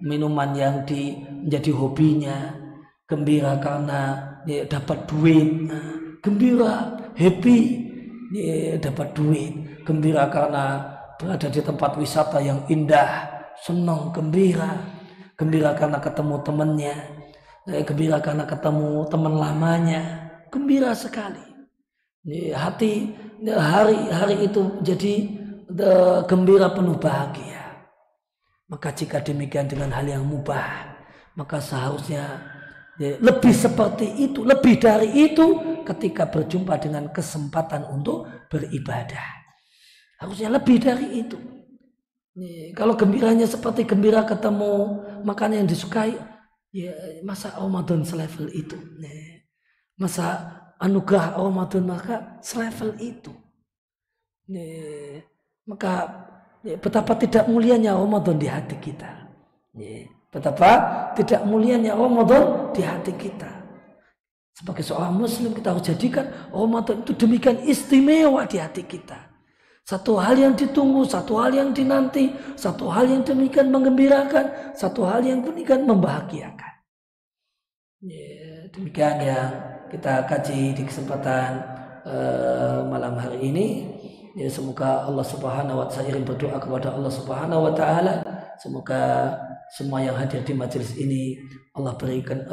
minuman yang menjadi hobinya, gembira karena dapat duit, gembira, happy, dapat duit, gembira karena berada di tempat wisata yang indah, senang, gembira karena ketemu temannya, gembira karena ketemu teman lamanya, gembira sekali. Hati hari itu jadi gembira penuh bahagia. Maka jika demikian dengan hal yang mubah, maka seharusnya lebih seperti itu, lebih dari itu ketika berjumpa dengan kesempatan untuk beribadah. Harusnya lebih dari itu. Kalau gembiranya seperti gembira ketemu makanan yang disukai, ya masa Ramadan selevel itu. Masa anugerah Ramadan maka selevel itu. Maka betapa tidak mulianya Ramadan di hati kita. Betapa tidak mulianya Ramadan di hati kita. Sebagai seorang muslim kita harus jadikan Ramadan itu demikian istimewa di hati kita. Satu hal yang ditunggu, satu hal yang dinanti, satu hal yang demikian menggembirakan, satu hal yang demikian membahagiakan. Demikian yang kita kaji di kesempatan malam hari ini. Semoga Allah Subhanahu wa taala, berdoa kepada Allah Subhanahu wa taala, semoga semua yang hadir di majelis ini Allah berikan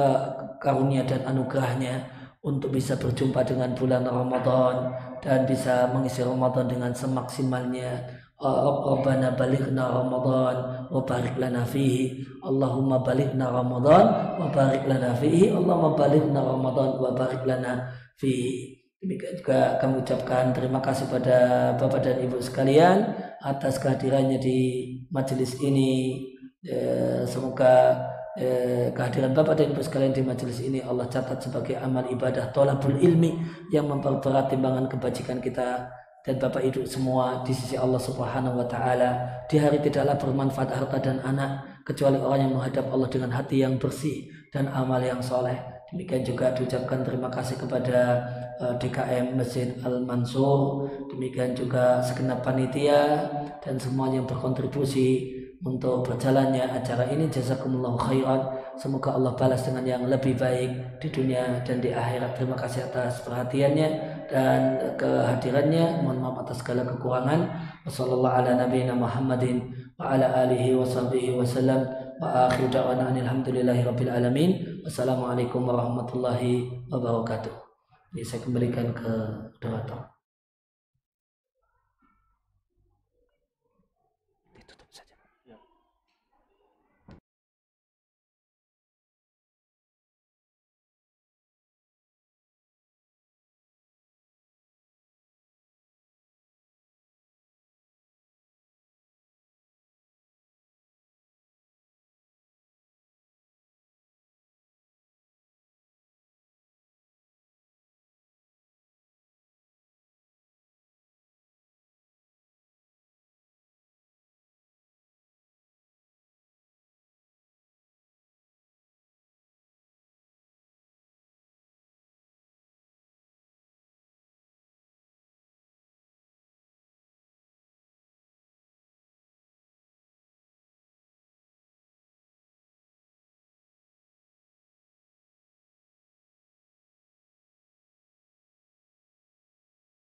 karunia dan anugerahnya untuk bisa berjumpa dengan bulan Ramadan dan bisa mengisi Ramadan dengan semaksimalnya. Rabbana balighna Ramadan wa barik lana fihi. Allahumma balighna Ramadan wa barik lana fihi. Allahumma balighna Ramadan wa barik lana fihi. Demikian juga kami ucapkan terima kasih pada Bapak dan Ibu sekalian atas kehadirannya di majelis ini. Semoga kehadiran Bapak dan Ibu sekalian di majelis ini Allah catat sebagai amal ibadah thalabul ilmi yang memperberat timbangan kebajikan kita dan Bapak Ibu semua di sisi Allah Subhanahu wa taala. Di hari tidaklah bermanfaat harta dan anak kecuali orang yang menghadap Allah dengan hati yang bersih dan amal yang soleh. Demikian juga diucapkan terima kasih kepada DKM Masjid Al-Mansur, demikian juga segenap panitia dan semua yang berkontribusi untuk berjalannya acara ini. Jazakumullahu khairan. Semoga Allah balas dengan yang lebih baik di dunia dan di akhirat. Terima kasih atas perhatiannya dan kehadirannya. Mohon maaf atas segala kekurangan. Wassallallahu ala nabiyina Muhammadin wa ala alihi wa sahbihi wa sallam. Wa akhiru da'wana alhamdulillahi rabbil alamin. Wassalamualaikum warahmatullahi wabarakatuh. Ini saya kembalikan ke moderator.